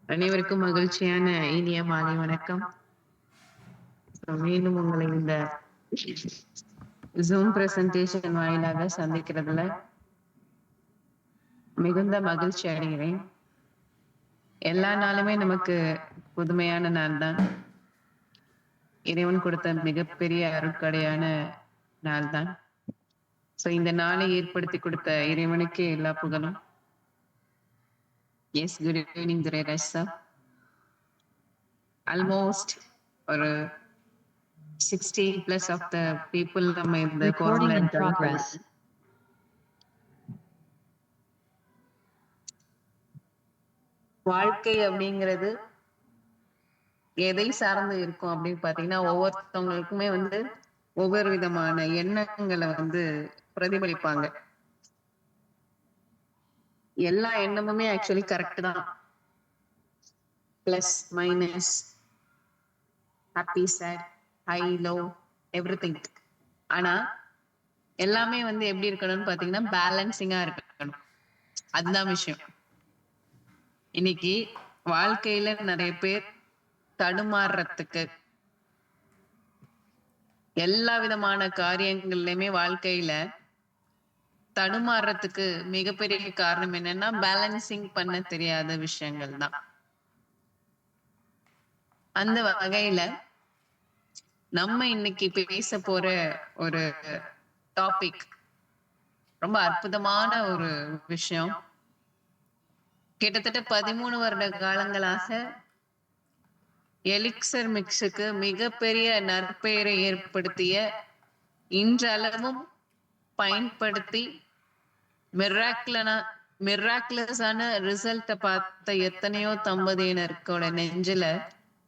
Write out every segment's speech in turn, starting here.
அனைவருக்கும் மகிழ்ச்சியான இனிய மாலை வணக்கம். மீண்டும் உங்களை இந்த ஜூம் பிரசன்டேஷன் வாயிலாக சந்திக்கிறதுல மிகுந்த மகிழ்ச்சி அடைகிறேன். எல்லா நாளுமே நமக்கு புதுமையான நாள் தான். இறைவன் கொடுத்த மிகப்பெரிய அருட்கொடையான நாள் தான். இந்த நாளை ஏற்படுத்தி கொடுத்த இறைவனுக்கே எல்லா புகழும். Yes, good evening Durairaj sir. Almost ஒரு 60+ of the people நம்ம இந்த Recording in progress. வாழ்க்கை அப்படிங்கிறது எதை சார்ந்து இருக்கும் அப்படின்னு பாத்தீங்கன்னா, ஒவ்வொருத்தவங்களுக்குமே ஒவ்வொரு விதமான எண்ணங்களை பிரதிபலிப்பாங்க. எல்லா எண்ணமுமே ஆக்சுவலி கரெக்ட் தான். Plus minus, happy sad, high low, everything. ஆனா எல்லாமே எப்படி இருக்கணும்னு பாத்தீங்கன்னா பேலன்சிங்கா இருக்கணும். அதுதான் விஷயம். இன்னைக்கு வாழ்க்கையில நிறைய பேர் தடுமாறுறதுக்கு, எல்லா விதமான காரியங்கள்லயுமே வாழ்க்கையில தடுமாறுறதுக்கு மிகப்பெரிய காரணம் என்னன்னா பேலன்சிங் பண்ண தெரியாத விஷயங்கள் தான். அந்த வகையில நம்ம இன்னைக்கு பேச போற ஒரு டாபிக் ரொம்ப அற்புதமான ஒரு விஷயம். கிட்டத்தட்ட 13 வருட காலங்களாக எலிக்சர் மிக்ஸுக்கு மிகப்பெரிய நற்பெயரை ஏற்படுத்திய, இன்றளவும் பயன்படுத்தி மிராக்குலஸான ரிசல்ட்டை பார்த்த எத்தனையோ தம்பதியினருக்கோட நெஞ்சில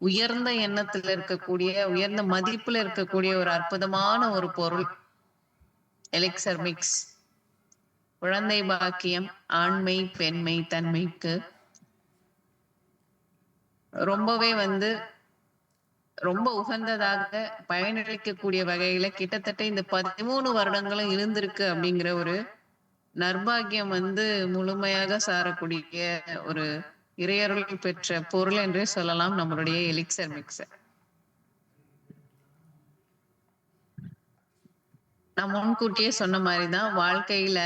உயர்ந்த எண்ணத்துல இருக்கக்கூடிய, உயர்ந்த மதிப்புல இருக்கக்கூடிய ஒரு அற்புதமான ஒரு பொருள் எலிக்சர் மிக்ஸ். குழந்தை பாக்கியம், ஆண்மை பெண்மை தன்மைக்கு ரொம்பவே ரொம்ப உகந்ததாக பயனளிக்கக்கூடிய வகையில கிட்டத்தட்ட இந்த 13 வருடங்களும் இருந்திருக்கு அப்படிங்கிற ஒரு நற்பாகியம் முழுமையாக சாரக்கூடிய ஒரு இறையருள் பெற்ற பொருள் என்றே சொல்லலாம் நம்மளுடைய எலிக்சர் மிக்ஸ். நான் முன்கூட்டியே சொன்ன மாதிரிதான், வாழ்க்கையில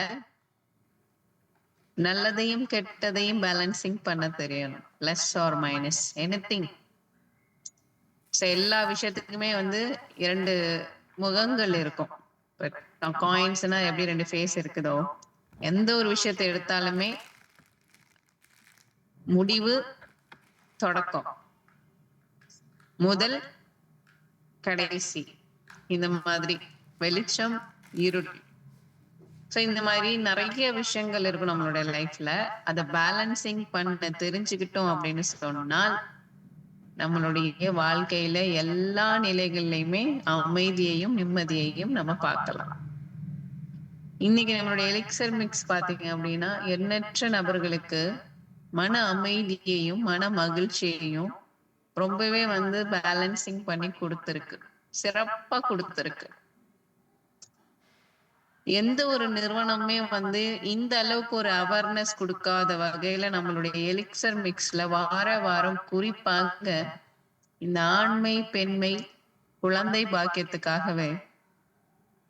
நல்லதையும் கெட்டதையும் பேலன்சிங் பண்ண தெரியணும். Plus or minus anything. எல்லா விஷயத்துக்குமே 2 முகங்கள் இருக்கும். காயின்ஸ்னா எப்படி 2 ஃபேஸ் இருக்குதோ, எந்த ஒரு விஷயத்தை எடுத்தாலுமே முடிவு, தொடக்கம், முதல், கடைசி, இந்த மாதிரி வெளிச்சம், இருள். இந்த மாதிரி நிறைய விஷயங்கள் இருக்கும் நம்மளுடைய லைஃப்ல. அதை பேலன்சிங் பண்ண தெரிஞ்சுக்கிட்டோம் அப்படின்னு சொன்னால் நம்மளுடைய வாழ்க்கையில எல்லா நிலைகள்லயுமே அமைதியையும் நிம்மதியையும் நம்ம பார்க்கலாம். இன்னைக்கு நம்மளுடைய எலிக்சர் மிக்ஸ் பாத்தீங்க அப்படின்னா, எண்ணற்ற நபர்களுக்கு மன அமைதியையும் மன மகிழ்ச்சியையும் ரொம்பவே பேலன்சிங் பண்ணி கொடுத்துருக்கு, சிறப்பா கொடுத்துருக்கு. எந்த ஒரு நிறுவனமே இந்த அளவுக்கு ஒரு அவேர்னஸ் கொடுக்காத வகையில நம்மளுடைய எலிக்சர் மிக்ஸ்ல வாரம் குறிப்பாக இந்த ஆண்மை பெண்மை குழந்தை பாக்கியத்துக்காகவே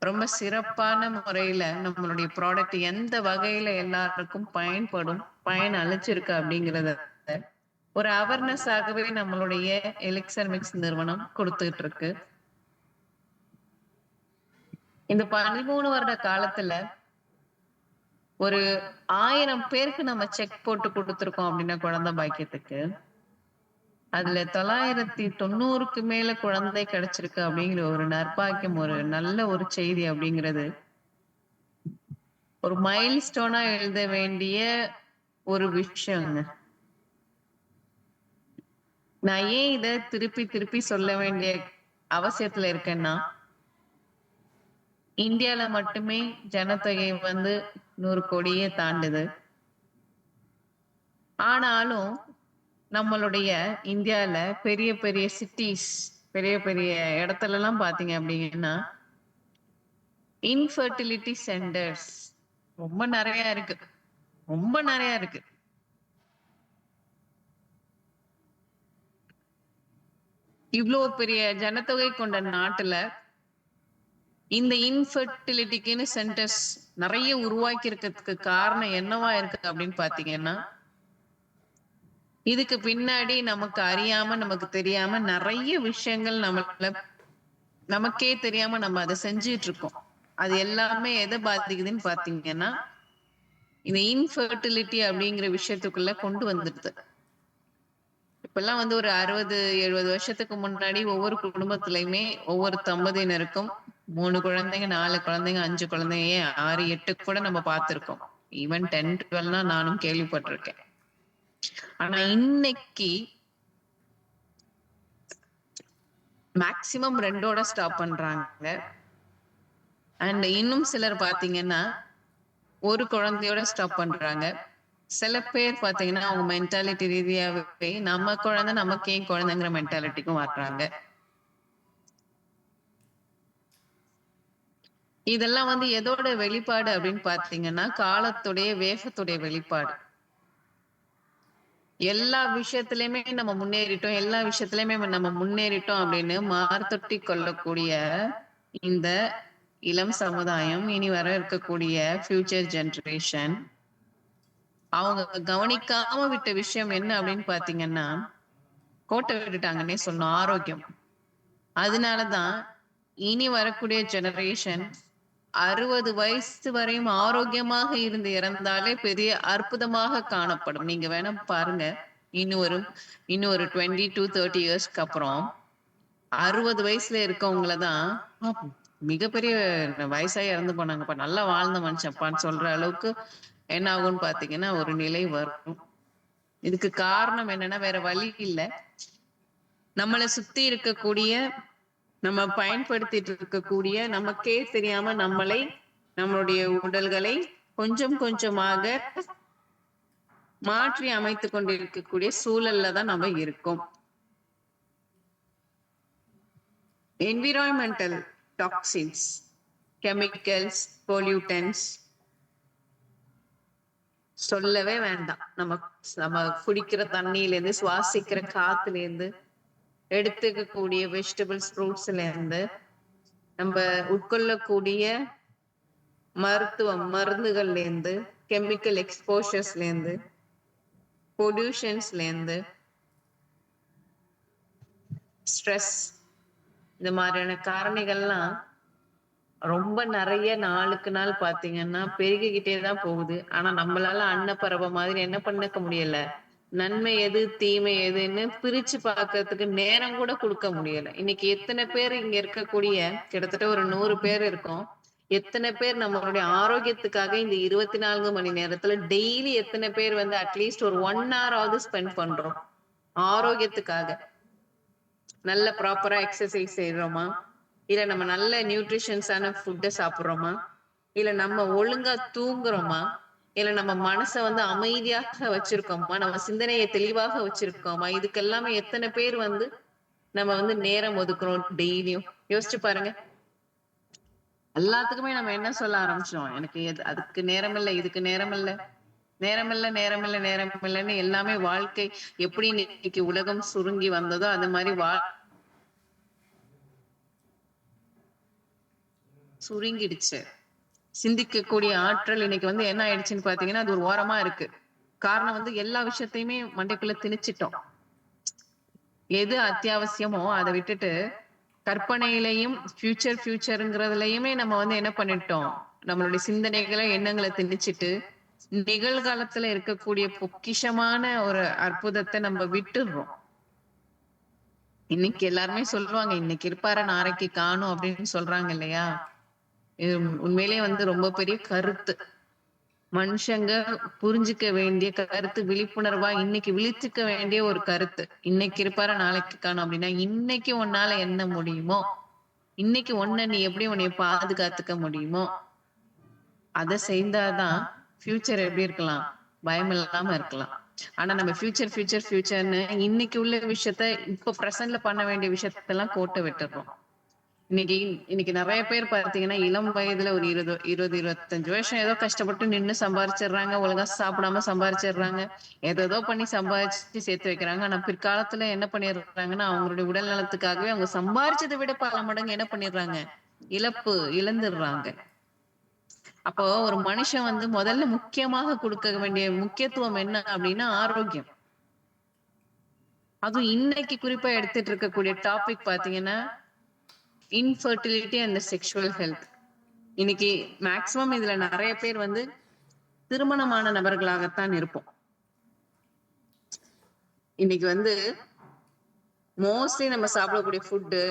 ரொம்ப சிறப்பான முறையில நம்மளுடைய ப்ராடக்ட் எந்த வகையில எல்லாருக்கும் பயன் அளிச்சிருக்கு அப்படிங்கறத ஒரு அவேர்னஸ் ஆகவே நம்மளுடைய எலிக்சர் மிக்ஸ் நிறுவனம் கொடுத்துட்டு இருக்கு. இந்த 13 வருட காலத்துல ஒரு 1000 பேருக்கு நம்ம செக் போட்டு கொடுத்துருக்கோம் அப்படின்னா குழந்தை பாக்கியத்துக்கு, அதுல 990க்கு மேல குழந்தை கிடைச்சிருக்கு அப்படிங்கிற ஒரு நற்பாக்கியம், ஒரு நல்ல ஒரு செய்தி அப்படிங்கிறது ஒரு மைல் ஸ்டோனா எழுத வேண்டிய ஒரு விஷயங்க. நான் ஏன் இத திருப்பி சொல்ல வேண்டிய அவசியத்துல இருக்கேன்னா, இந்தியால மட்டுமே ஜனத்தொகை 100 கோடியே தாண்டுது. ஆனாலும் நம்மளுடைய இந்தியால பெரிய பெரிய சிட்டிஸ், பெரிய பெரிய இடத்துல எல்லாம் பாத்தீங்க அப்படின்னா இன்ஃபர்டிலிட்டி சென்டர்ஸ் ரொம்ப நிறைய இருக்கு. இவ்ளோ பெரிய ஜனத்தொகை கொண்ட நாட்டுல இந்த இன்ஃபர்டிலிட்டிக்குன்னு சென்டர்ஸ் நிறைய உருவாக்கி இருக்கிறதுக்கு காரணம் என்னவா இருக்கு அப்படின்னு பாத்தீங்கன்னா, இதுக்கு பின்னாடி நமக்கு அறியாம நமக்கு தெரியாம நிறைய விஷயங்கள் நமக்கே தெரியாம நம்ம அதை செஞ்சுட்டு இருக்கோம். அது எல்லாமே எதை பாதிக்குதுன்னு பாத்தீங்கன்னா, இந்த இன்ஃபர்டிலிட்டி அப்படிங்கிற விஷயத்துக்குள்ள கொண்டு வந்துடுது. இப்பெல்லாம் வந்து ஒரு 60, 70 வருஷத்துக்கு முன்னாடி ஒவ்வொரு குடும்பத்திலயுமே ஒவ்வொரு தம்பதியினருக்கும் 3 குழந்தைங்க, 4 குழந்தைங்க, 5 குழந்தைங்க, ஏன் 6, 8 கூட நம்ம பார்த்திருக்கோம். ஈவன் 10, 12 நானும் கேள்விப்பட்டிருக்கேன். ஆனா இன்னைக்கு மேக்சிமம் 2ஓட ஸ்டாப் பண்றாங்க. அண்ட் இன்னும் சிலர் பாத்தீங்கன்னா ஒரு குழந்தையோட ஸ்டாப் பண்றாங்க. சில பேர் பாத்தீங்கன்னா அவங்க மென்டாலிட்டி ரீதியாவே நம்ம குழந்தை நமக்கு ஏன் குழந்தைங்கிற மென்டாலிட்டிக்கும் வர்றாங்க. இதெல்லாம் வந்து எதோட வெளிப்பாடு அப்படின்னு பாத்தீங்கன்னா, காலத்துடைய வேகத்துடைய வெளிப்பாடு. எல்லா விஷயத்திலயுமே நம்ம முன்னேறிட்டோம், எல்லா விஷயத்திலயுமே நம்ம முன்னேறிட்டோம் அப்படின்னு மார்த்தொட்டி கொள்ளக்கூடிய இந்த இளம் சமுதாயம், இனி வர இருக்கக்கூடிய ஃபியூச்சர் ஜெனரேஷன், அவங்க கவனிக்காம விட்ட விஷயம் என்ன அப்படின்னு பாத்தீங்கன்னா, கோட்டை விட்டுட்டாங்கன்னே சொல்லணும், ஆரோக்கியம். அதனாலதான் இனி வரக்கூடிய ஜெனரேஷன் 60 வயசு வரையும் ஆரோக்கியமாக இருந்து இறந்தாலே பெரிய அற்புதமாக காணப்படும். நீங்க வேணா பாருங்க, இன்னும் ஒரு 20 to 30 இயர்ஸ்க்கு அப்புறம் 60 வயசுல இருக்கவங்களதான் மிகப்பெரிய வயசாகி இறந்து போனாங்கப்பா, நல்லா வாழ்ந்த மனுஷன்ப்பான்னு சொல்ற அளவுக்கு என்ன ஆகும்னு பாத்தீங்கன்னா ஒரு நிலை வரும். இதுக்கு காரணம் என்னன்னா வேற வழி இல்ல. நம்மளை சுத்தி இருக்கக்கூடிய, நம்ம பயன்படுத்திட்டு இருக்கக்கூடிய, நமக்கே தெரியாம நம்மளுடைய உடல்களை கொஞ்சம் கொஞ்சமாக மாற்றி அமைத்துக் கொண்டிருக்கக்கூடிய சூழல்ல தான் நம்ம இருக்கோம். என்விரான்மெண்டல் டாக்ஸின்ஸ், கெமிக்கல்ஸ், பொல்யூட்டன்ஸ் சொல்லவே வேண்டாம். நம்ம குடிக்கிற தண்ணியில இருந்து, சுவாசிக்கிற காத்துல இருந்து, எடுத்துக்கக்கூடிய வெஜிடபிள்ஸ், ஃப்ரூட்ஸ்ல இருந்து, நம்ம உட்கொள்ளக்கூடிய மருந்துகள்ல இருந்து, கெமிக்கல் எக்ஸ்போஷர்ஸ்ல இருந்து, பொல்யூஷன்ஸ்ல இருந்து, ஸ்ட்ரெஸ், இந்த மாதிரியான காரணிகள்லாம் ரொம்ப நிறைய நாளுக்கு நாள் பாத்தீங்கன்னா பெருகிக்கிட்டே தான் போகுது. ஆனா நம்மளால அன்னப்பறவை மாதிரி என்ன பண்ணிக்க முடியல, நன்மை எது தீமை எதுன்னு பிரிச்சு பாக்குறதுக்கு நேரம் கூட கொடுக்க முடியல. இன்னைக்கு எத்தனை பேர் இங்க இருக்கக்கூடிய, கிட்டத்தட்ட ஒரு 100 பேர் இருக்கோம், எத்தனை பேர் நம்மளுடைய ஆரோக்கியத்துக்காக இந்த 24 மணி நேரத்துல டெய்லி எத்தனை பேர் வந்து அட்லீஸ்ட் ஒரு 1 hour ஆவது ஸ்பெண்ட் பண்றோம் ஆரோக்கியத்துக்காக? நல்ல ப்ராப்பரா எக்ஸசைஸ் செய்யறோமா, இல்ல நம்ம நல்ல நியூட்ரிஷன்ஸான ஃபுட்டை சாப்பிடுறோமா, இல்ல நம்ம ஒழுங்கா தூங்குறோமா, இல்ல நம்ம மனசை வந்து அமைதியாக வச்சிருக்கோமா, நம்ம சிந்தனையை தெளிவாக வச்சிருக்கோமா? இதுக்கு எல்லாமே எத்தனை பேர் வந்து நம்ம வந்து நேரம் ஒதுக்குறோம் டெய்லியும்? யோசிச்சு பாருங்க. எல்லாத்துக்குமே நம்ம என்ன சொல்ல ஆரம்பிச்சோம், எனக்கு அதுக்கு நேரம் இல்லை, இதுக்கு நேரம் இல்லை, நேரம் இல்லை, நேரம் இல்லை, நேரம் இல்லைன்னு எல்லாமே வாழ்க்கை எப்படி இன்னைக்கு உலகம் சுருங்கி வந்ததோ அது மாதிரி சுருங்கிடுச்சு. சிந்திக்கக்கூடிய ஆற்றல் இன்னைக்கு வந்து என்ன ஆயிடுச்சுன்னு பாத்தீங்கன்னா அது ஒரு ஓரமா இருக்கு. காரணம் வந்து எல்லா விஷயத்தையுமே மண்டைக்குள்ள திணிச்சிட்டோம். எது அத்தியாவசியமோ அதை விட்டுட்டு கற்பனையிலையும் ஃபியூச்சருங்கிறதுலயுமே நம்ம வந்து என்ன பண்ணிட்டோம், நம்மளுடைய சிந்தனைகளை எண்ணங்களை திணிச்சிட்டு நிகழ்காலத்துல இருக்கக்கூடிய பொக்கிஷமான ஒரு அற்புதத்தை நம்ம விட்டுடுறோம். இன்னைக்கு எல்லாருமே சொல்லுவாங்க, இன்னைக்கு இருப்பாரு நாளைக்கு காணும் அப்படின்னு சொல்றாங்க இல்லையா? இது உண்மையிலேயே வந்து ரொம்ப பெரிய கருத்து. மனுஷங்க புரிஞ்சுக்க வேண்டிய கருத்து, விழிப்புணர்வா இன்னைக்கு விழிச்சுக்க வேண்டிய ஒரு கருத்து. இன்னைக்கு இருப்பாரு நாளைக்கு காணும் அப்படின்னா, இன்னைக்கு உன்னால என்ன முடியுமோ, இன்னைக்கு நீ எப்படி உன்னைய பாதுகாத்துக்க முடியுமோ அதை செய்தாதான் ஃபியூச்சர் எப்படி இருக்கலாம், பயம் இல்லாம இருக்கலாம். ஆனா நம்ம ஃபியூச்சர்னு இன்னைக்கு உள்ள விஷயத்த இப்ப பிரசன்ட்ல பண்ண வேண்டிய விஷயத்தெல்லாம் கோட்டை விட்டுறோம். இன்னைக்கு இன்னைக்கு நிறைய பேர் பாத்தீங்கன்னா இளம் வயதுல ஒரு 25 வருஷம் ஏதோ கஷ்டப்பட்டு நின்னு சம்பாரிச்சிடுறாங்க, ஒழுங்கா சாப்பிடாம சம்பாரிச்சிடுறாங்க, ஏதோ பண்ணி சம்பாதிச்சு சேர்த்து வைக்கிறாங்க. ஆனா பிற்காலத்துல என்ன பண்ணிடுறாங்கன்னா அவங்களுடைய உடல் நலத்துக்காகவே அவங்க சம்பாரிச்சதை விட பல மடங்கு என்ன பண்ணிடுறாங்க, இழந்துடுறாங்க. அப்போ ஒரு மனுஷன் வந்து முதல்ல முக்கியமாக கொடுக்க வேண்டிய முக்கியத்துவம் என்ன அப்படின்னா ஆரோக்கியம். அதுவும் இன்னைக்கு குறிப்பா எடுத்துட்டு இருக்கக்கூடிய டாபிக் பாத்தீங்கன்னா இன்ஃபர்டிலிட்டி அண்ட் செக்ஷுவல் ஹெல்த். இன்னைக்கு மேக்சிமம் இதுல நிறைய பேர் வந்து திருமணமான நபர்களாகத்தான் இருப்போம். இன்னைக்கு வந்து மோஸ்ட்லி நம்ம சாப்பிடக்கூடிய ஃபுட்டு,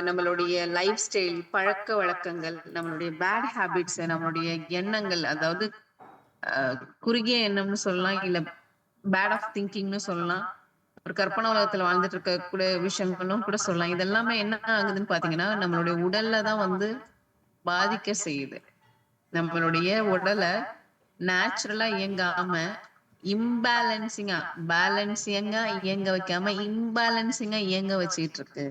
நம்மளுடைய லைஃப் ஸ்டைல், பழக்க வழக்கங்கள், நம்மளுடைய பேட் ஹேபிட்ஸ், நம்மளுடைய எண்ணங்கள், அதாவது குறுகிய எண்ணம்னு சொல்லலாம், இல்ல பேட் ஆஃப் திங்கிங்னு சொல்லலாம், ஒரு கற்பனை உலகத்துல வாழ்ந்துட்டு இருக்க கூட விஷயங்களும் கூட சொல்லலாம். இதெல்லாமே என்ன ஆகுதுன்னு பாத்தீங்கன்னா நம்மளுடைய உடல்ல தான் வந்து பாதிக்க செய்யுது. நம்மளுடைய உடலை நேச்சுரலா இயங்காம இம்பேலன்சிங்கா, பேலன்சிங்கா இயங்க வைக்காம இம்பேலன்சிங்கா இயங்க வச்சிட்டு இருக்கு.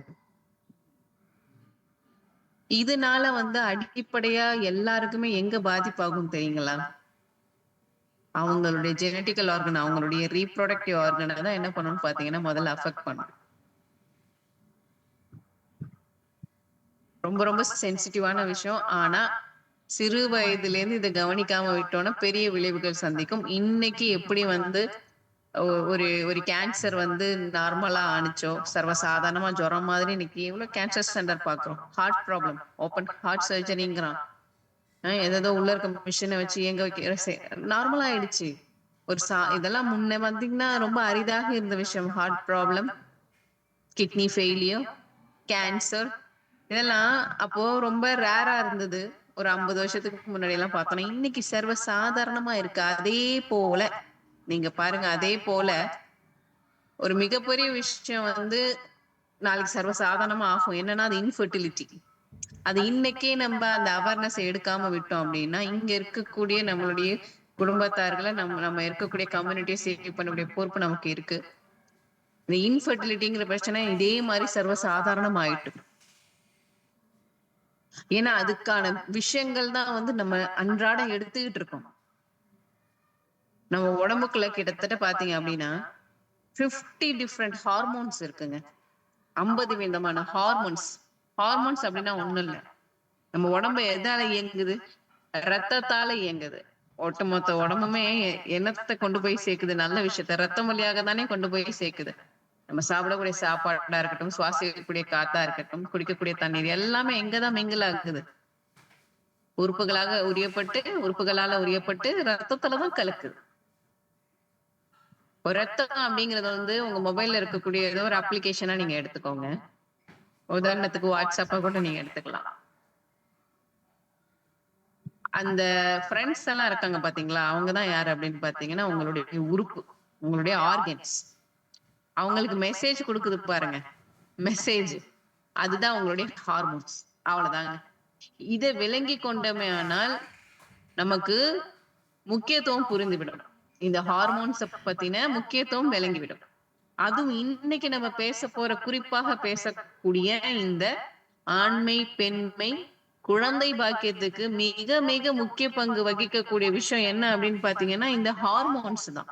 இதனால வந்து அடிப்படையா எல்லாருக்குமே எங்க பாதிப்பாகும் தெரியுங்களா? அவங்களுடைய ஜெனட்டிக்கல் ஆர்கன், அவங்களுடைய ரீப்ரொடக்டிவ் ஆர்கனை தான் என்ன பண்ணணும்னு பாத்தீங்கன்னா முதல்ல அஃபெக்ட் பண்ணும். ரொம்ப ரொம்ப சென்சிட்டிவான விஷயம். ஆனா சிறு வயதுல இருந்து இதை கவனிக்காம விட்டோம்னா பெரிய விளைவுகள் சந்திக்கும். இன்னைக்கு எப்படி வந்து ஒரு ஒரு கேன்சர் வந்து நார்மலா ஆனிச்சோ, சர்வசாதாரணமா ஜுரம் மாதிரி இன்னைக்கு எவ்வளவு கேன்சர் சென்டர் பாக்குறோம். ஹார்ட் ப்ராப்ளம், ஓப்பன் ஹார்ட் சர்ஜரிங்கிறான், ஏதோ உள்ள இருக்க மிஷினை வச்சு எங்க வைக்க நார்மலா ஆயிடுச்சு. இதெல்லாம் முன்ன வந்தீங்கன்னா ரொம்ப அரிதாக இருந்த விஷயம். Heart problem, kidney failure, cancer, இதெல்லாம் அப்போ ரொம்ப ரேரா இருந்தது. ஒரு 50 வருஷத்துக்கு முன்னாடி எல்லாம் பார்த்தோம்னா இன்னைக்கு சர்வ சாதாரணமா இருக்கு. அதே போல நீங்க பாருங்க, அதே போல ஒரு மிகப்பெரிய விஷயம் வந்து நாளைக்கு சர்வ சாதாரணமா ஆகும். என்னன்னா அது இன்ஃபர்டிலிட்டி. அது இன்னைக்கே நம்ம அந்த அவேர்னஸ் எடுக்காம விட்டோம் அப்படின்னா இங்க இருக்கக்கூடிய நம்மளுடைய குடும்பத்தார்களை நம்ம இருக்கக்கூடிய கம்யூனிட்டியை சேவ் பண்ணக்கூடிய பொறுப்பு நமக்கு இருக்கு. இந்த இன்ஃபர்டிலிட்டிங்கிற பிரச்சனை இதே மாதிரி சர்வ சாதாரணம் ஆயிட்டு. ஏன்னா அதுக்கான விஷயங்கள் தான் வந்து நம்ம அன்றாடம் எடுத்துக்கிட்டு இருக்கோம். நம்ம உடம்புக்குள்ள கிட்டத்தட்ட பாத்தீங்க அப்படின்னா 50 டிஃப்ரெண்ட் ஹார்மோன்ஸ் இருக்குங்க. 50 விதமான ஹார்மோன்ஸ். ஹார்மோன்ஸ் அப்படின்னா ஒண்ணும் இல்ல, நம்ம உடம்பு எதால இயங்குது? ரத்தத்தால இயங்குது. ஒட்டுமொத்த உடம்புமே என்னத்தை கொண்டு போய் சேர்க்குது? நல்ல விஷயத்த ரத்தம் வழியாக தானே கொண்டு போய் சேர்க்குது. நம்ம சாப்பிடக்கூடிய சாப்பாடா இருக்கட்டும், சுவாசிக்கக்கூடிய காத்தா இருக்கட்டும், குடிக்கக்கூடிய தண்ணீர் எல்லாமே எங்கதான் மிங்கில் ஆகுது? உறுப்புகளால உரியப்பட்டு ரத்தத்துலதான் கலக்குது. ஒரு ரத்தம் அப்படிங்கறது வந்து உங்க மொபைல்ல இருக்கக்கூடிய ஏதோ ஒரு அப்ளிகேஷனா நீங்க எடுத்துக்கோங்க. உதாரணத்துக்கு வாட்ஸ்அப்பா கூட நீங்க எடுத்துக்கலாம். அந்த ஃப்ரெண்ட்ஸ் எல்லாம் இருக்காங்க பாத்தீங்களா, அவங்கதான் யாரு அப்படின்னு பாத்தீங்கன்னா உங்களுடைய உறுப்பு, உங்களுடைய ஆர்கன்ஸ். அவங்களுக்கு மெசேஜ் கொடுக்குது பாருங்க, மெசேஜ், அதுதான் உங்களுடைய ஹார்மோன்ஸ். அவ்வளவுதாங்க. இதை விளங்கி கொண்டமே ஆனால் நமக்கு முக்கியத்துவம் புரிந்துவிடும். இந்த ஹார்மோன்ஸ் பத்தின முக்கியத்துவம் விளங்கிவிடும். அதுவும் இன்னைக்கு நம்ம பேச போற, குறிப்பாக பேசக்கூடிய இந்த ஆண்மை பெண்மை குழந்தை பாக்கியத்துக்கு மிக மிக முக்கிய பங்கு வகிக்கக்கூடிய விஷயம் என்ன அப்படின்னு பாத்தீங்கன்னா இந்த ஹார்மோன்ஸ் தான்.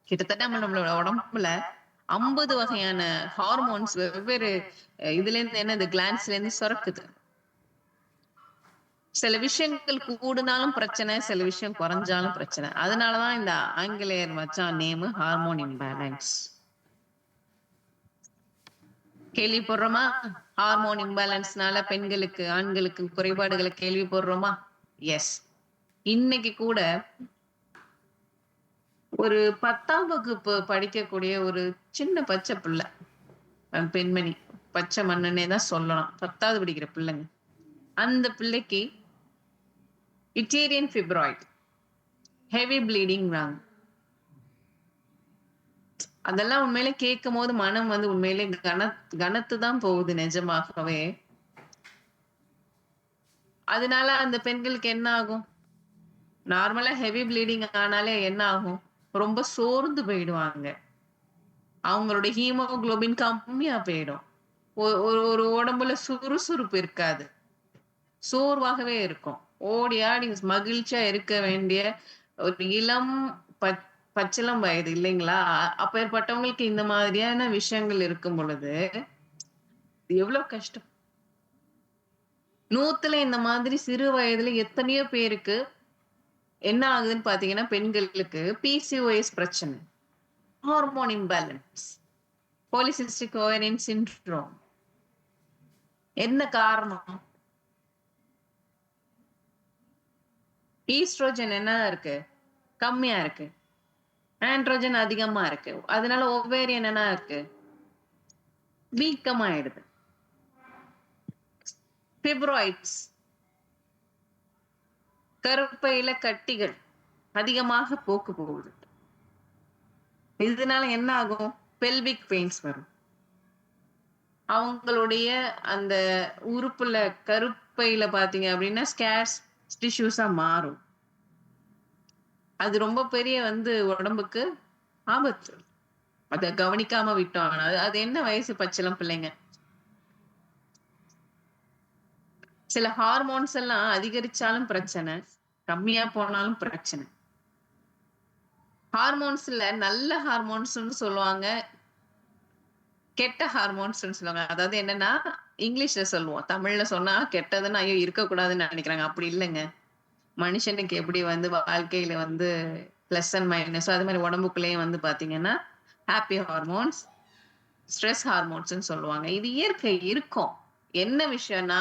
கிட்டத்தட்ட நம்மளோட உடம்புல 50 வகையான ஹார்மோன்ஸ் வெவ்வேறு இதுல இருந்து என்ன, இந்த கிளான்ஸ்ல இருந்து சுரக்குது. சில விஷயங்கள் கூடுனாலும் பிரச்சனை, சில விஷயம் குறைஞ்சாலும் பிரச்சனை. அதனாலதான் இந்த ஆங்கிலேயர் வச்சான் நேம் ஹார்மோன் இம்பேலன்ஸ். கேள்விப்படுறோமா? ஹார்மோன் இம்பேலன்ஸ்னால பெண்களுக்கு ஆண்களுக்கு குறைபாடுகளை கேள்விப்படுறோமா? எஸ். இன்னைக்கு கூட ஒரு 10ஆம் வகுப்பு படிக்கக்கூடிய ஒரு சின்ன பச்சை பிள்ளை, பெண்மணி, பச்சை மண்ணுன்னே தான் சொல்லலாம், 10வது படிக்கிற பிள்ளைங்க, அந்த பிள்ளைக்கு இட்டேரியன் ஃபிப்ராய்ட், ஹெவி ப்ளீடிங் வாங்க. அதெல்லாம் உண்மையிலே கேட்கும் போது மனம் வந்து உண்மையிலே கனத்து தான் போகுது நிஜமாகவே. அதனால அந்த பெண்களுக்கு என்ன ஆகும்? நார்மலா ஹெவி ப்ளீடிங் ஆனாலே என்ன ஆகும்? ரொம்ப சோர்ந்து போயிடுவாங்க. அவங்களுடைய ஹீமோகுளோபின் கம்மியா போயிடும். ஒரு ஒரு உடம்புல சுறுசுறுப்பு இருக்காது. சோர்வாகவே இருக்கும். ஓடி ஆடி மகிழ்ச்சியா இருக்க வேண்டிய ஒரு இளம் பச் பச்சிளம் வயது இல்லைங்களா? அப்பேற்பட்டவங்களுக்கு இந்த மாதிரியான விஷயங்கள் இருக்கும் பொழுது, எவ்ளோ கஷ்டம். 100ல இந்த மாதிரி சிறு வயதுல எத்தனையோ பேருக்கு என்ன ஆகுதுன்னு பார்த்தீங்கன்னா, பெண்களுக்கு பிசிஓஎஸ் பிரச்சனை. Hormone imbalance. Polycystic ovarian syndrome. என்ன காரணம்? ஈஸ்ட்ரோஜன் என்னதான் இருக்கு? கம்மியா இருக்கு. ஆண்ட்ரோஜன் அதிகமா இருக்கு. அதனால ஓவேரியன் என்ன இருக்கு? வீக்கமாயிடுது. ஃபிப்ராய்ட்ஸ் கருப்பையில கட்டிகள் அதிகமாக போக்கு போகுது. இதனால என்ன ஆகும்? பெல்விக் பெயின்ஸ் வரும். அவங்களுடைய அந்த உறுப்புல கருப்பையில பார்த்தீங்க அப்படின்னா, ஸ்கேர்ஸ் டிஷ்யூஸா மாறும். அது ரொம்ப பெரிய உடம்புக்கு ஆபத்து. அத கவனிக்காம விட்டோம். அது அது என்ன வயசு பச்சிளம் பிள்ளைங்க. சில ஹார்மோன்ஸ் எல்லாம் அதிகரிச்சாலும் பிரச்சனை, கம்மியா போனாலும் பிரச்சனை. ஹார்மோன்ஸ்ல நல்ல ஹார்மோன்ஸ்ன்னு சொல்லுவாங்க. கெட்ட ஹார்மோன்ஸ்ன்னு சொல்லுவாங்க. அதாவது என்னன்னா, இங்கிலீஷ்ல சொல்லுவோம். தமிழ்ல சொன்னா கெட்டதுன்னு ஐயோ! இருக்கக்கூடாதுன்னு நெனைக்கிறாங்க. அப்படி இல்லங்க. மனுஷனுக்கு எப்படி வாழ்க்கையில பிளஸ் அண்ட் மைனஸோ, அது மாரி உடம்புக்குள்ளேயும் பார்த்தீங்கன்னா, ஹாப்பி ஹார்மோன்ஸ், ஸ்ட்ரெஸ் ஹார்மோன்ஸ்ன்னு சொல்லுவாங்க. இது இயற்கை இருக்கும். என்ன விஷயம்னா,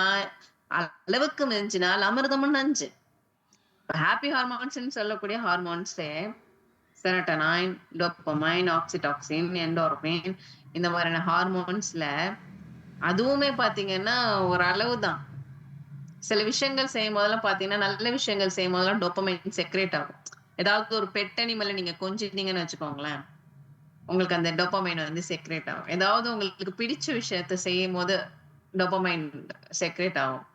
அளவுக்கு மிஞ்சினால் அமிர்தமும் நஞ்சு. ஹாப்பி ஹார்மோன்ஸ்ன்னு சொல்லக்கூடிய ஹார்மோன்ஸே செரட்டனைன், டோப்பமைன், ஆக்சிடாக்சின், எண்டோர்பின் இந்த மாதிரியான ஹார்மோன்ஸ்ல அதுவுமே பார்த்தீங்கன்னா, ஒரு அளவு தான். சில விஷயங்கள் செய்யும்போதெல்லாம் பார்த்தீங்கன்னா, நல்ல விஷயங்கள் செய்யும்போதெல்லாம் டோப்பமைன் செக்ரேட் ஆகும். ஏதாவது ஒரு பெட் அனிமல நீங்க கொஞ்சிட்டீங்கன்னு வச்சுக்கோங்களேன், உங்களுக்கு அந்த டோப்பமைன் செக்ரேட் ஆகும். ஏதாவது உங்களுக்கு பிடிச்ச விஷயத்த செய்யும்போது டோப்பமைன் செக்ரேட் ஆகும்.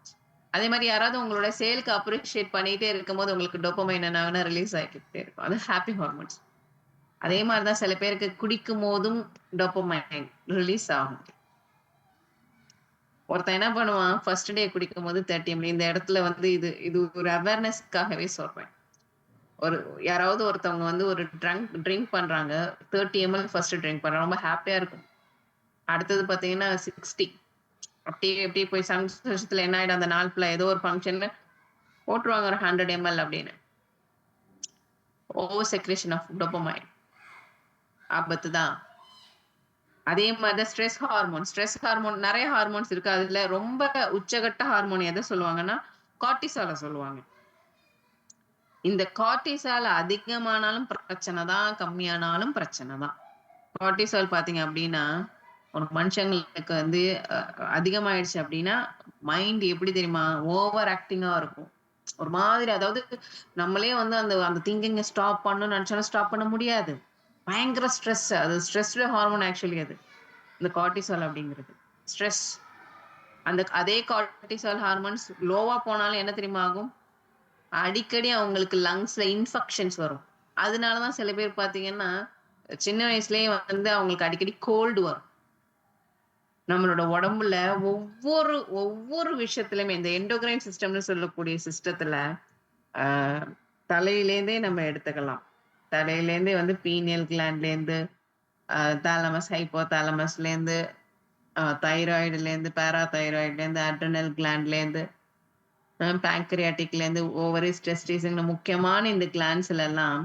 அதே மாரி யாராவது உங்களோட செயலுக்கு அப்ரிஷியேட் பண்ணிட்டே இருக்கும்போது, உங்களுக்கு டோப்பமைன் என்ன ஆகும்னா ரிலீஸ் ஆகிக்கிட்டே இருக்கும். அது ஹாப்பி ஹார்மோன்ஸ். அதே மாரி தான் சில பேருக்கு குடிக்கும்போதும் டோப்பமைன் ரிலீஸ் ஆகும். ஒருத்தன் என்ன பண்ணுவான், ஃபர்ஸ்ட் டே குடிக்கும்போது 30 ml இந்த இடத்துல இது இது ஒரு அவேர்னஸ்க்காகவே சொல்றேன். ஒரு யாராவது ஒருத்தவங்க ஒரு ட்ரிங்க் பண்றாங்க. 30 ml ஃபர்ஸ்ட் ட்ரிங்க் பண்றாங்க. ரொம்ப ஹேப்பியா இருக்கும். அடுத்தது பார்த்தீங்கன்னா 60 அப்படியே அப்படியே போய் சந்தோஷத்துல என்ன ஆயிடும், அந்த நாள் ஃபுல்லா ஏதோ ஒரு ஃபங்ஷன்ல போட்டுருவாங்க ஒரு 100 ml அப்படின்னு. ஓவர் செக்ரேஷன் ஆஃப் டோபமைன் ஆபத்து தான். அதே மாரி தான் ஸ்ட்ரெஸ் ஹார்மோன் நெறைய ஹார்மோன்ஸ் இருக்கு. அதுல ரொம்ப உச்சகட்ட ஹார்மோன் எத சொல்லுவாங்கன்னா, கார்ட்டிசால சொல்லுவாங்க. இந்த கார்ட்டிசால் அதிகமானாலும் பிரச்சனை தான், கம்மியானாலும் பிரச்சனை தான். கார்ட்டிசால் பார்த்தீங்க அப்டின்னா, ஒரு மனுஷங்களுக்கு அ அதிகமாயிடுச்சு அப்டின்னா, மைண்ட் எப்படி தெரியுமா? ஓவர் ஆக்டிங்கா இருக்கும். ஒரு மாதிரி அதாவது நம்மளே அந்த அந்த திங்கிங்க ஸ்டாப் பண்ணணும்னு நெனச்சாலும் ஸ்டாப் பண்ண முடியாது. பயங்கர ஸ்ட்ரெஸ். அது ஸ்ட்ரெஸ்டு ஹார்மோன் ஆக்சுவலி அது. இந்த கார்ட்டிசால் அப்படிங்கிறது. ஸ்ட்ரெஸ். அதே கார்ட்டிசால் ஹார்மோன்ஸ் லோவா போனாலும் என்ன தெரியுமா ஆகும்? அடிக்கடி அவங்களுக்கு லங்ஸ்ல இன்ஃபெக்ஷன்ஸ் வரும். அதனால தான் சில பேர் பார்த்தீங்கன்னா, சின்ன வயசுலயே அவங்களுக்கு அடிக்கடி கோல்டு வரும். நம்மளோட உடம்புல ஒவ்வொரு ஒவ்வொரு விஷயத்திலுமே இந்த எண்டோகிரைன் சிஸ்டம்னு சொல்லக்கூடிய சிஸ்டத்துல, ஆ தலையிலேருந்தே நம்ம எடுத்துக்கலாம். தலையிலேருந்தே பீனியல் கிளாண்ட்லேருந்து, தாலமஸ், ஹைப்போதாலமஸ்லேருந்து, தைராய்டுலேருந்து, பாராதைராய்டுலேருந்து, அட்ரினல் கிளாண்ட்லேருந்து, பேன்கிரியாட்டிக்லேருந்து, ஓவரீஸ், டெஸ்டிஸ்ன்னு முக்கியமான இந்த கிளாண்ட்ஸ்ல எல்லாம்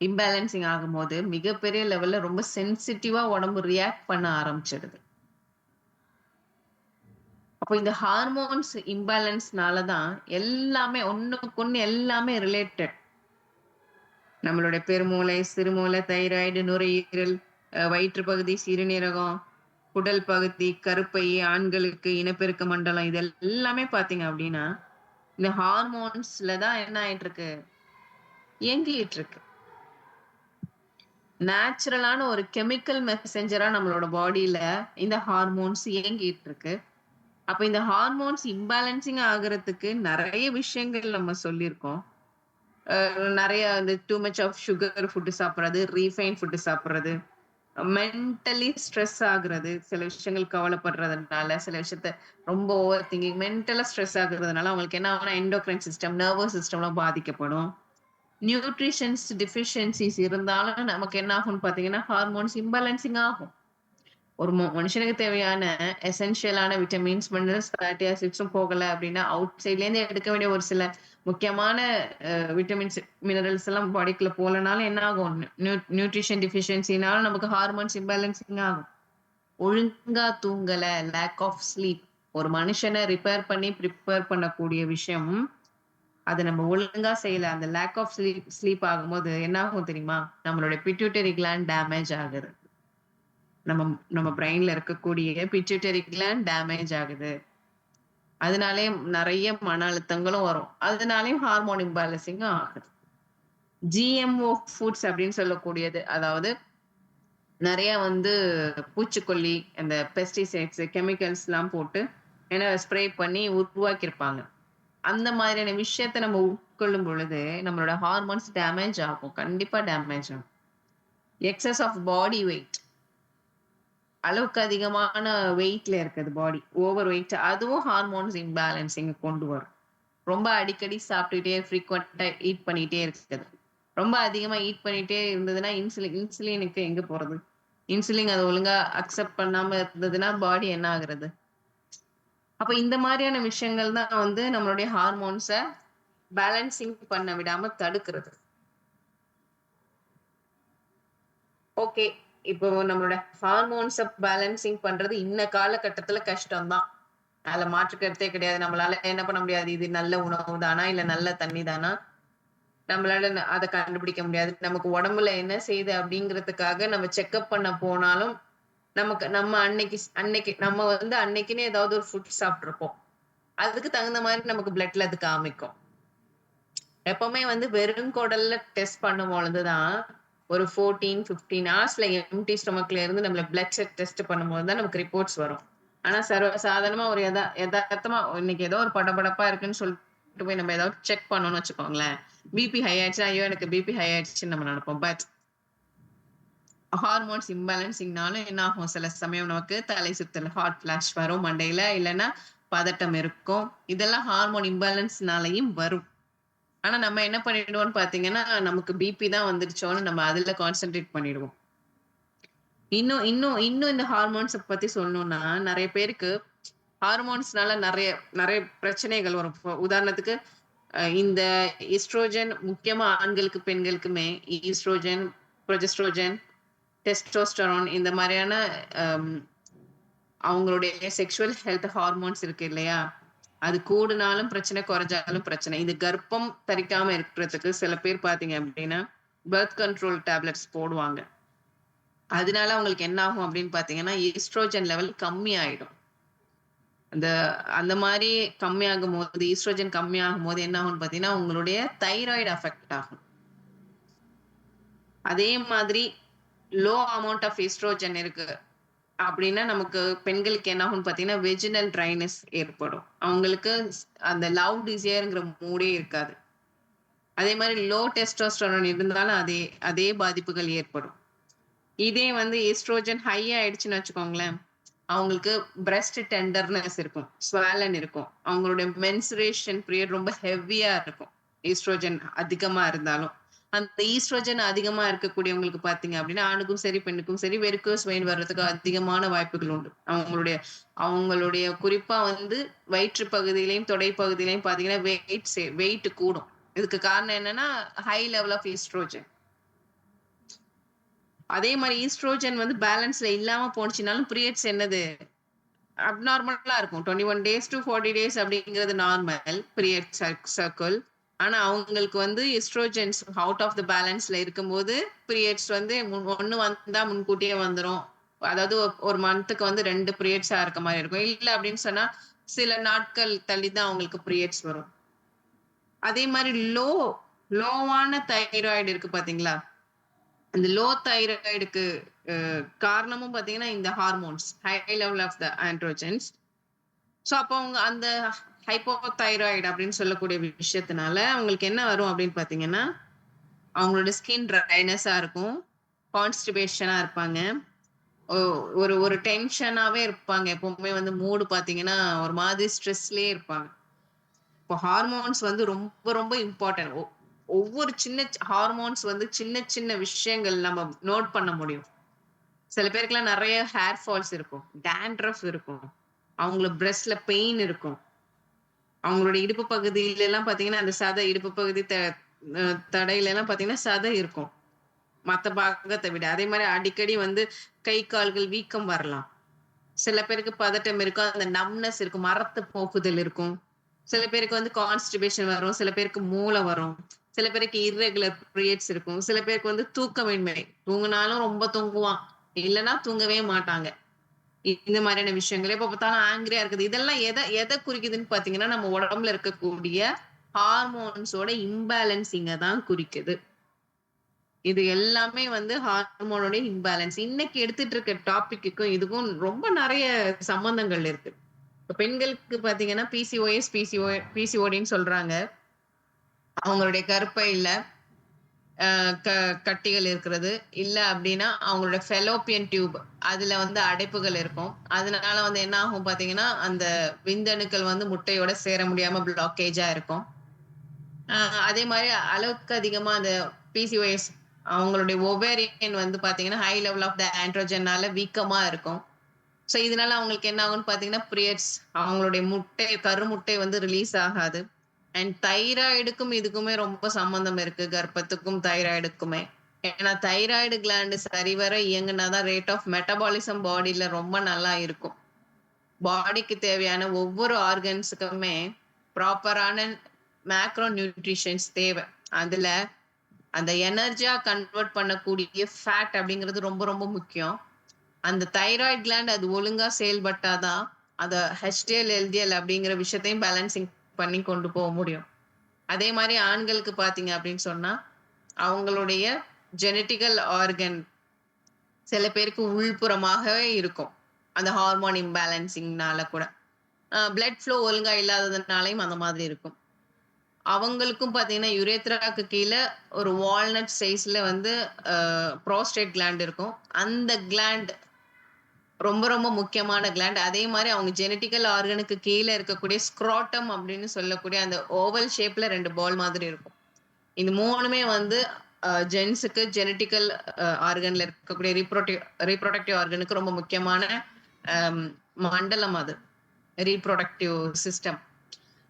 இம்பேலன்சிங் ஆகும்போது, மிகப்பெரிய லெவல்ல ரொம்ப சென்சிட்டிவா உடம்பு ரியாக்ட் பண்ண ஆரம்பிச்சிடுது. அப்போ இந்த ஹார்மோன்ஸ் இம்பேலன்ஸ்னால தான் எல்லாமே ஒண்ணுக்கொண்ணு எல்லாமே ரிலேட்டட். நம்மளுடைய பெருமூளை, சிறுமூளை, தைராய்டு, நுரையீரல், வயிற்று பகுதி, சிறுநீரகம், குடல் பகுதி, கருப்பை, ஆண்களுக்கு இனப்பெருக்க மண்டலம் இது எல்லாமே பார்த்தீங்க அப்டின்னா, இந்த ஹார்மோன்ஸ்ல தான் என்ன ஆயிட்டு இருக்கு? இயங்கிட்டு இருக்கு. நேச்சுரலான ஒரு கெமிக்கல் மெசஞ்சரா நம்மளோட பாடியில இந்த ஹார்மோன்ஸ் இயங்கிட்டு இருக்கு. அப்ப இந்த ஹார்மோன்ஸ் இம்பேலன்சிங் ஆகுறதுக்கு நெறைய விஷயங்கள் நம்ம சொல்லியிருக்கோம். நெறைய too much of sugar food சாப்பிடுறது, ரீஃபைன் ஃபுட் சாப்பிடுறது, மென்டலி ஸ்ட்ரெஸ் ஆகுறது, சில விஷயங்கள் கவலைப்படுறதுனால, சில விஷயத்த ரொம்ப ஓவர் திங்கிங், மென்டலா ஸ்ட்ரெஸ் ஆகுறதுனால அவங்களுக்கு என்ன ஆகும்னா, எண்டோகிரைன் சிஸ்டம், நர்வஸ் சிஸ்டம்லாம் பாதிக்கப்படும். நியூட்ரிஷன்ஸ் டெஃபிஷியன்சிஸ் இருந்தாலும் நமக்கு என்ன ஆகும்னு பார்த்தீங்கன்னா, ஹார்மோன்ஸ் இம்பேலன்சிங் ஆகும். ஒரு மனுஷனுக்கு தேவையான எசென்ஷியலான விட்டமின்ஸ், மினரல்ஸ், ஃபேட்டி ஆசிட்ஸும் போகல அப்டின்னா, அவுட் சைட்லேருந்து எடுக்க வேண்டிய ஒரு சில முக்கியமான விட்டமின்ஸ், மினரல்ஸ் எல்லாம் பாடிக்குள்ள போலனாலும் என்ன ஆகும்? நியூட்ரிஷன் டெஃபிஷியன்சினால நமக்கு ஹார்மோன்ஸ் இம்பேலன்சிங் ஆகும். ஒழுங்கா தூங்கல, லேக் ஆஃப் ஸ்லீப். ஒரு மனுஷன ரிப்பேர் பண்ணி, பிரிப்பேர் பண்ணக்கூடிய விஷயம், அத நம்ம ஒழுங்கா செய்யல. அந்த லேக் ஆஃப் ஸ்லீப் ஆகும்போது என்ன ஆகும் தெரியுமா? நம்மளுடைய பிட்யூட்டரி கிளாண்ட் டேமேஜ் ஆகுது. நம்ம நம்ம பிரெயின்ல இருக்கக்கூடிய பிட்யூட்டரி கிளாண்ட் டேமேஜ் ஆகுது. அதனாலயே நெறைய மன அழுத்தங்களும் வரும். அதனாலயும் ஹார்மோன் இம்பேலன்சிங்கும் ஆகுது. ஜிஎம்ஓ ஃபுட்ஸ் அப்படின்னு சொல்லக்கூடியது. அதாவது நெறைய வந்து பூச்சிக்கொல்லி, அந்த பெஸ்டிசைட்ஸ், கெமிக்கல்ஸ்லாம் போட்டு ஏன்னா ஸ்ப்ரே பண்ணி உருவாக்கியிருப்பாங்க. அந்த மாதிரியான விஷயத்த நம்ம உட்கொள்ளும் பொழுது, நம்மளோட ஹார்மோன்ஸ் டேமேஜ் ஆகும். கண்டிப்பா டேமேஜ் ஆகும். Excess of body weight. அளவுக்கு அதிகமான வெயிட்ல இருக்குது பாடி. ஓவர் வெயிட் அதுவும் ஹார்மோன்ஸ் இம்பேலன்சிங் கொண்டு வரும். ரொம்ப அடிக்கடி சாப்பிட்டுட்டே ஃப்ரீக்வென்ட்டா ஈட் பண்ணிட்டே இருக்குது. ரொம்ப அதிகமா ஈட் பண்ணிட்டே இருந்ததுன்னா, இன்சுலினுக்கு எங்க போறது? இன்சுலின் அத ஒழுங்கா அக்செப்ட் பண்ணாம இருந்ததுன்னா, பாடி என்ன ஆகுறது? அப்ப இந்த மாரியான விஷயங்கள் தான் வந்து நம்மளுடைய ஹார்மோன்ஸ பேலன்சிங் பண்ண விடாம தடுக்கிறது. ஓகே. இப்போ நம்மளோட ஹார்மோன்ஸ பேலன்சிங் பண்றது இன்ன காலகட்டத்துல கஷ்டம் தான். அதுல மாற்று கருத்தே கிடையாது. நம்மளால என்ன பண்ண முடியாது? இது நல்ல உணவு தானா? இல்ல நல்ல தண்ணி தானா? நம்மளால அத கண்டுபிடிக்க முடியாது. நமக்கு உடம்புல என்ன செய்யுது அப்படிங்கிறதுக்காக நம்ம செக்கப் பண்ண போனாலும், நமக்கு நம்ம அன்னைக்கு நம்ம வந்து அன்னைக்குன்னு ஏதாவது ஒரு ஃபுட் சாப்ட்டுருப்போம். அதுக்கு தகுந்த மாரி நமக்கு பிளட்ல அது காமிக்கும். எப்பவுமே வந்து வெறும் குடல்ல டெஸ்ட் பண்ணும்பொழுது தான், ஒரு 14, 15 ஹார்ஸ்ல எம்ப்டி ஸ்டொமக்ல இருந்து நம்மள பிளட் செக் டெஸ்ட் பண்ணும்போது தான் நமக்கு ரிப்போர்ட்ஸ் வரும். ஆனா சாதாரணமா ஒரு எதார்த்தமா இன்னைக்கு ஏதோ ஒரு படபடப்பா இருக்குன்னு சொல்லிட்டு போய் நம்ம ஏதாவது செக் பண்ணோம்னு வச்சுக்கோங்களேன். பிபி ஹை ஆயிடுச்சுனா, ஐயோ! எனக்கு பிபி ஹை ஆயிடுச்சுன்னு நம்ம நெனைப்போம். பட் ஹார்மோன்ஸ் இம்பேலன்சிங்னால என்ன ஆகும்? சில சமயம் நமக்கு தலை சுத்தல், ஹாட் ஃபிளாஷ் வரும் மண்டையில. இல்லன்னா பதட்டம் இருக்கும். இதெல்லாம் ஹார்மோன் இம்பேலன்ஸ்னாலயும் வரும். ஆனா நம்ம என்ன பண்ணிடுவோம்னு பார்த்தீங்கன்னா, நமக்கு பிபி தான் வந்துருச்சோன்னு நம்ம அதுல கான்சன்ட்ரேட் பண்ணிடுவோம். இன்னும் இன்னும் இன்னும் இந்த ஹார்மோன்ஸ பத்தி சொல்லணும்னா, நெறைய பேருக்கு ஹார்மோன்ஸ்னால நெறைய நெறைய பிரச்சனைகள் வரும். உதாரணத்துக்கு இந்த ஈஸ்ட்ரோஜன் முக்கியமா ஆண்களுக்கு, பெண்களுக்குமே ஈஸ்ட்ரோஜன், புரொஜெஸ்ட்ரோஜன், டெஸ்டோஸ்டெரான் இந்த மாரியான அம் அவங்களுடைய செக்சுவல் ஹெல்த் ஹார்மோன்ஸ் இருக்கு இல்லையா? அது கூடுனாலும் பிரச்சனை, குறைஞ்சாலும் பிரச்சனை. இது கர்ப்பம் தரிக்காம இருக்கிறதுக்கு சில பேர் பார்த்தீங்க அப்டின்னா, பர்த் கண்ட்ரோல் டேப்லெட்ஸ் போடுவாங்க. அதனால அவங்களுக்கு என்ன ஆகும் அப்டின்னு பார்த்தீங்கன்னா, ஈஸ்ட்ரோஜன் லெவல் கம்மி ஆயிடும். அந்த அந்த மாரி கம்மியாகும்போது, ஈஸ்ட்ரோஜன் கம்மியாகும்போது என்ன ஆகும்னு பார்த்தீங்கன்னா, உங்களுடைய தைராய்டு அஃபெக்ட் ஆகும். அதே மாதிரி லோ அமௌண்ட் ஆஃப் ஈஸ்ட்ரோஜன் இருக்கு அப்டின்னா, நமக்கு பெண்களுக்கு என்ன ஆகும்னு பார்த்தீங்கன்னா, வெஜினல் ட்ரைனஸ் ஏற்படும். அவங்களுக்கு அந்த லவ் டிசையர்ங்கிற மூடே இருக்காது. அதே மாரி லோ டெஸ்டோஸ்டெரான் இருந்தாலும் அதே அதே பாதிப்புகள் ஏற்படும். இதே வந்து எஸ்ட்ரோஜன் ஹை ஆயிடுச்சுன்னு வச்சுக்கோங்களேன், அவங்களுக்கு பிரஸ்ட் டெண்டர்னஸ் இருக்கும். ஸ்வாலன் இருக்கும். அவங்களுடைய மென்சுரேஷன் பீரியட் ரொம்ப ஹெவியா இருக்கும். ஈஸ்ட்ரோஜன் அதிகமா இருந்தாலும். அந்த ஈஸ்ட்ரோஜன் அதிகமா இருக்கக்கூடியவங்களுக்கு பார்த்தீங்க அப்படின்னா, ஆணுக்கும் சரி, பெண்ணுக்கும் சரி வெரிகோஸ் வெயின் வர்றதுக்கு அதிகமான வாய்ப்புகள் உண்டு. அவங்களுடைய அவங்களுடைய குறிப்பா வந்து வயிற்று பகுதியிலயும், தொடை பகுதியிலயும் பார்த்தீங்கன்னா, வெயிட் கூடும். இதுக்கு காரணம் என்னன்னா, ஹை லெவல் ஆஃப் ஈஸ்ட்ரோஜன். அதே மாரி ஈஸ்ட்ரோஜன் வந்து பேலன்ஸ்ல இல்லாம போனுச்சுனாலும் பீரியட்ஸ் என்னது? அப்நார்மலா இருக்கும். 21 டேஸ் டூ 40 டேஸ் அப்படிங்கிறது நார்மல் பீரியட் சர்க்கிள். ஆனா அவங்களுக்கு வந்து எஸ்ட்ரோஜன்ஸ் அவுட் ஆஃப் த பேலன்ஸ்ல இருக்கும்போது பீரியட்ஸ் வந்து ஒண்ணு வந்தா முன்கூட்டியே வந்துரும். அதாவது ஒரு மந்த்துக்கு வந்து 2 பீரியட்ஸா இருக்க மாரி இருக்கும். இல்ல அப்படின்னு சொன்னா, சில நாட்கள் தள்ளி தான் அவங்களுக்கு பீரியட்ஸ் வரும். அதே மாரி லோவான தைராய்டு இருக்கு பார்த்தீங்களா? அந்த லோ தைராய்டுக்கு காரணமும் பார்த்தீங்கன்னா, இந்த hormones. High level of the androgens. So அப்போ அவங்க அந்த ஹைப்போதைராய்டு அப்படின்னு சொல்லக்கூடிய விஷயத்தினால அவங்களுக்கு என்ன வரும் அப்படின்னு பார்த்தீங்கன்னா, அவங்களோட ஸ்கின் ட்ரைனஸா இருக்கும். கான்ஸ்டிபேஷனா இருப்பாங்க. ஒரு ஒரு டென்ஷனாவே இருப்பாங்க. எப்பவுமே வந்து மூடு பார்த்தீங்கன்னா, ஒரு மாதிரி ஸ்ட்ரெஸ்லயே இருப்பாங்க. இப்போ ஹார்மோன்ஸ் வந்து ரொம்ப ரொம்ப இம்பார்ட்டன்ட். ஒவ்வொரு சின்ன ஹார்மோன்ஸ் வந்து சின்ன சின்ன விஷயங்கள் நம்ம நோட் பண்ண முடியும். சில பேருக்குலாம் நெறைய ஹேர் ஃபால்ஸ் இருக்கும். டாண்ட்ரஃப் இருக்கும். அவங்களுக்கு பிரஸ்ட்ல பெயின் இருக்கும். அவங்களோட இடுப்பு பகுதியிலலாம் பார்த்தீங்கன்னா, அந்த சதை இடுப்பு பகுதி அ தடையிலலாம் பார்த்தீங்கன்னா, சதை இருக்கும். மத்த பாகத்த விட. அதே மாரி அடிக்கடி வந்து கை, கால்கள் வீக்கம் வரலாம். சில பேருக்கு பதட்டம் இருக்கும். அந்த நம்ப்னஸ் இருக்கும். மரத்து போக்குதல் இருக்கும். சில பேருக்கு வந்து கான்ஸ்டிபேஷன் வரும். சில பேருக்கு மூல வரும். சில பேருக்கு இர்ரெகுலர் பீரியட்ஸ் இருக்கும். சில பேருக்கு வந்து தூக்கமின்மை. தூங்குனாலும் ரொம்ப தூங்குவான். இல்லன்னா தூங்கவே மாட்டாங்க. இந்த மாதிரியான விஷயங்கள். எப்ப பார்த்தாலும் ஆங்ரியா இருக்குது. இதெல்லாம் எத எத குறிக்குதுன்னு பார்த்தீங்கன்னா, நம்ம உடம்புல இருக்கக்கூடிய ஹார்மோன்ஸோட இம்பேலன்சிங்க தான் குறிக்குது. இது எல்லாமே வந்து ஹார்மோனோட இம்பேலன்ஸ். இன்னைக்கு எடுத்துட்டு இருக்க டாபிக்குக்கும் இதுக்கும் ரொம்ப நெறைய சம்பந்தங்கள் இருக்கு. இப்ப பெண்களுக்கு பார்த்தீங்கன்னா, பிசிஓடின்னு சொல்றாங்க. அவங்களுடைய கருப்பையில அ க கட்டிகள் இருக்கிறது. இல்ல அப்டின்னா, அவங்களோட ஃபெலோப்பியன் டியூப் அதுல வந்து அடைப்புகள் இருக்கும். அதனால வந்து என்ன ஆகும் பார்த்தீங்கன்னா, அந்த விந்தணுக்கள் வந்து முட்டையோட சேர முடியாம பிளாக்கேஜா இருக்கும். அ அதே மாரி அளவுக்கு அதிகமா அந்த பிசிஓஎஸ் அவங்களுடைய ஒவேரியன் வந்து பார்த்தீங்கன்னா, ஹை லெவல் ஆஃப் த ஆண்ட்ரோஜன்னால வீக்கமா இருக்கும். ஸோ இதனால அவங்களுக்கு என்ன ஆகும்ன்னு பார்த்தீங்கன்னா, பீரியட்ஸ் அவங்களுடைய கருமுட்டை வந்து ரிலீஸ் ஆகாது. அண்ட் தைராய்டுக்கும் இதுக்குமே ரொம்ப சம்மந்தம் இருக்கு. கர்ப்பத்துக்கும் தைராய்டுக்குமே. ஏன்னா தைராய்டு கிளாண்ட் சரிவர இயங்குனா தான் ரேட் ஆஃப் மெட்டபாலிசம் பாடில ரொம்ப நல்லா இருக்கும். பாடிக்கு தேவையான ஒவ்வொரு ஆர்கன்ஸுக்குமே ப்ராப்பரான மேக்ரோ நியூட்ரிஷன்ஸ் தேவை. அதுல அந்த எனர்ஜியா கன்வெர்ட் பண்ணக்கூடிய ஃபேட் அப்படிங்கிறது ரொம்ப ரொம்ப முக்கியம். அந்த தைராய்டு கிளாண்ட் அது ஒழுங்கா செயல்பட்டா தான், அத HDL, LDL அப்படிங்கிற விஷயத்தையும் பேலன்சிங் பண்ணி கொண்டு போக முடியும். அதே மாரி ஆண்களுக்கு பார்த்தீங்க அப்படின்னு சொன்னா, அவங்களுடைய ஜெனடிக்கல் ஆர்கன் சில பேருக்கு உள்புறமாகவே இருக்கும். அந்த ஹார்மோன் இம்பேலன்சிங்னால கூட. பிளட் ஃப்ளோ ஒழுங்கா இல்லாததுனாலயும் அந்த மாதிரி இருக்கும். அவங்களுக்கும் பார்த்தீங்கன்னா, யுரேத்ராக்கு கீழ ஒரு வால்நட் சைஸ்ல வந்து புரோஸ்டேட் கிளாண்ட் இருக்கும். அந்த கிளாண்ட் ரொம்ப ரொம்ப முக்கியமான கிளாண்ட். அதே மாரி அவங்க ஜெனடிக்கல் ஆர்கனுக்கு கீழ இருக்கக்கூடிய ஸ்க்ரோட்டம் அப்படின்னு சொல்லக்கூடிய அந்த ஓவல் ஷேப்ல 2 பால் மாதிரி இருக்கும். இந்த 3மே வந்து ஜென்ஸுக்கு ஜெனடிக்கல் ஆர்கன்ல இருக்கக்கூடிய ரீப்ரொடக்டிவ் ஆர்கனுக்கு ரொம்ப முக்கியமான அம் மண்டலம் அது. Reproductive system.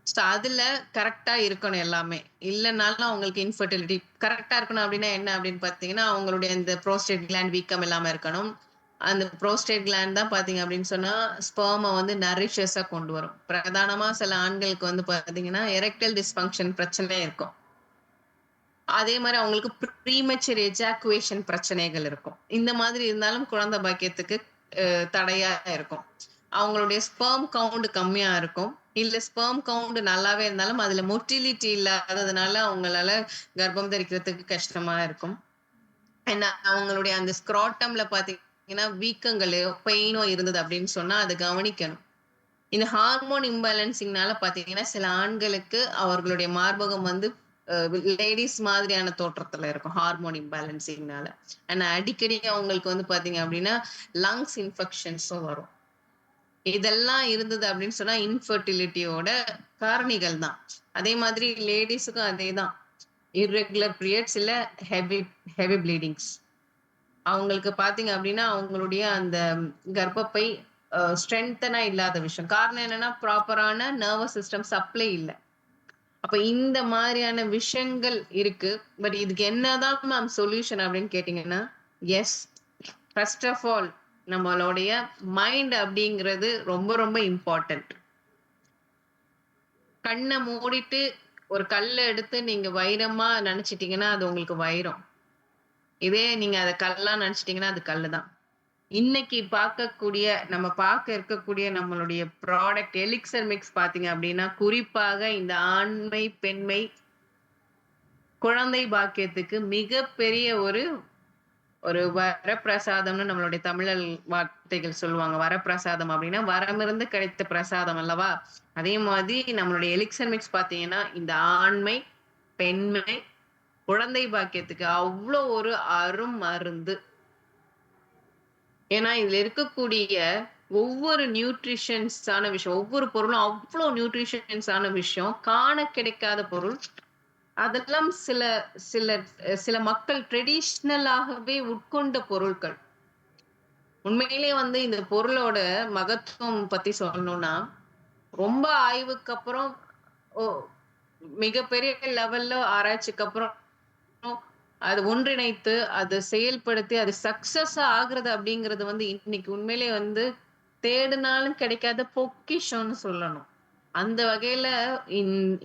ஸோ அதுல கரெக்ட்டா இருக்கணும் எல்லாமே. இல்லனாலும் அவங்களுக்கு இன்ஃபெர்டிலிட்டி. கரெக்ட்டா இருக்கணும் அப்டின்னா என்ன அப்டின்னு பார்த்தீங்கன்னா, அவங்களுடைய இந்த புரோஸ்டேட் கிளாண்ட் வீக்கம் இல்லாம இருக்கணும். அந்த புரோஸ்டேட் கிளாண்ட் தான் பார்த்தீங்க அப்டின்னு சொன்னா, ஸ்பெர்ம வந்து நரிஷஸா கொண்டு வரும். பிரதானமா சில ஆண்களுக்கு வந்து பார்த்தீங்கன்னா, எரெக்டைல் டிஸ்ஃபங்ஷன் பிரச்சனை இருக்கும். அதே மாரி அவங்களுக்கு ப்ரீமெச்சூர் எஜாக்குவேஷன் பிரச்சனைகள் இருக்கும். இந்த மாதிரி இருந்தாலும் குழந்தை பாக்கியத்துக்கு தடையா இருக்கும். அவங்களுடைய ஸ்பெர்ம் கவுண்ட் கம்மியா இருக்கும். இல்ல ஸ்பெர்ம் கவுண்ட் நல்லாவே இருந்தாலும் அதுல மொட்டிலிட்டி இல்லாததுனால அவங்களால கர்ப்பம் தரிக்கிறதுக்கு கஷ்டமா இருக்கும். ஏன்னா அவங்களுடைய அந்த ஸ்க்ராட்டம்ல பார்த்தீங்கன்னா, வீக்கங்களோ, பெயினோ இருந்தது அப்படின்னு சொன்னா அத கவனிக்கணும். இந்த ஹார்மோன் இம்பேலன்சிங்னால பார்த்தீங்கன்னா, சில ஆண்களுக்கு அவர்களுடைய மார்பகம் வந்து அ லேடீஸ் மாதிரியான தோற்றத்துல இருக்கும். ஹார்மோன் இம்பேலன்சிங்னால. ஆனா அடிக்கடி அவங்களுக்கு வந்து பார்த்தீங்க அப்படின்னா, லங்ஸ் இன்ஃபெக்ஷன்ஸும் வரும். இதெல்லாம் இருந்தது அப்படின்னு சொன்னா, இன்ஃபெர்டிலிட்டியோட காரணிகள் தான். அதே மாதிரி லேடீஸுக்கும் அதேதான். இர்ரெகுலர் பீரியட்ஸ் இல்ல ஹெவி ஹெவி ப்ளீடிங்ஸ். அவங்களுக்கு பார்த்தீங்க அப்படின்னா, அவங்களுடைய அந்த கர்ப்பப்பை ஸ்ட்ரென்த்தனா இல்லாத விஷயம். காரணம் என்னன்னா, ப்ராப்பரான நர்வஸ் சிஸ்டம் சப்ளை இல்ல. அப்ப இந்த மாரியான விஷயங்கள் இருக்கு. பட் இதுக்கு என்னதான் மேம் சொல்யூஷன் அப்படின்னு கேட்டீங்கன்னா, எஸ். ஃபர்ஸ்ட் ஆஃப் ஆல் நம்மளுடைய மைண்ட் அப்படிங்கிறது ரொம்ப ரொம்ப இம்பார்ட்டன்ட். கண்ண மூடிட்டு ஒரு கல்ல எடுத்து நீங்க வைரமா நெனச்சுட்டீங்கன்னா, அது உங்களுக்கு வைரம். இதே நீங்க அத கல்லா நெனச்சுட்டீங்கன்னா, அது கல்லு தான். இன்னைக்கு நம்ம பார்க்க இருக்கக்கூடிய நம்மளுடைய ப்ராடக்ட் எலிக்சர் மிக்ஸ் பார்த்தீங்க அப்டின்னா, குறிப்பாக இந்த ஆண்மை, பெண்மை, குழந்தை பாக்கியத்துக்கு மிகப்பெரிய ஒரு ஒரு வரப்பிரசாதம்னு நம்மளுடைய தமிழர் வார்த்தைகள் சொல்லுவாங்க. வரப்பிரசாதம் அப்டின்னா, வரமிருந்து கிடைத்த பிரசாதம் அல்லவா? அதே மாதிரி நம்மளுடைய எலிக்சர் மிக்ஸ் பார்த்தீங்கன்னா, இந்த ஆண்மை, பெண்மை, குழந்தை பாக்கியத்துக்கு அவ்ளோ ஒரு அருமருந்து. ஏன்னா இதுல இருக்கக்கூடிய ஒவ்வொரு நியூட்ரிஷன்ஸான விஷயம், ஒவ்வொரு பொருளும் அவ்ளோ நியூட்ரிஷன்ஸான விஷயம். காண கிடைக்காத பொருள். அதெல்லாம் சில சில சில மக்கள் ட்ரெடிஷனலாகவே உட்கொண்ட பொருட்கள். உண்மையிலேயே வந்து இந்த பொருளோட மகத்துவம் பத்தி சொல்லணும்னா, ரொம்ப ஆய்வுக்கு அப்புறம் ஓ மிகப்பெரிய லெவல்ல ஆராய்ச்சிக்கு அப்புறம் அது ஒன்றிணைத்து, அது செயல்படுத்தி, அது சக்சஸ் ஆகுறது அப்படிங்கிறது வந்து இன்னைக்கு உண்மையிலேயே வந்து தேடுனாலும் கிடைக்காத பொக்கிஷம்னு சொல்லணும். அந்த வகையில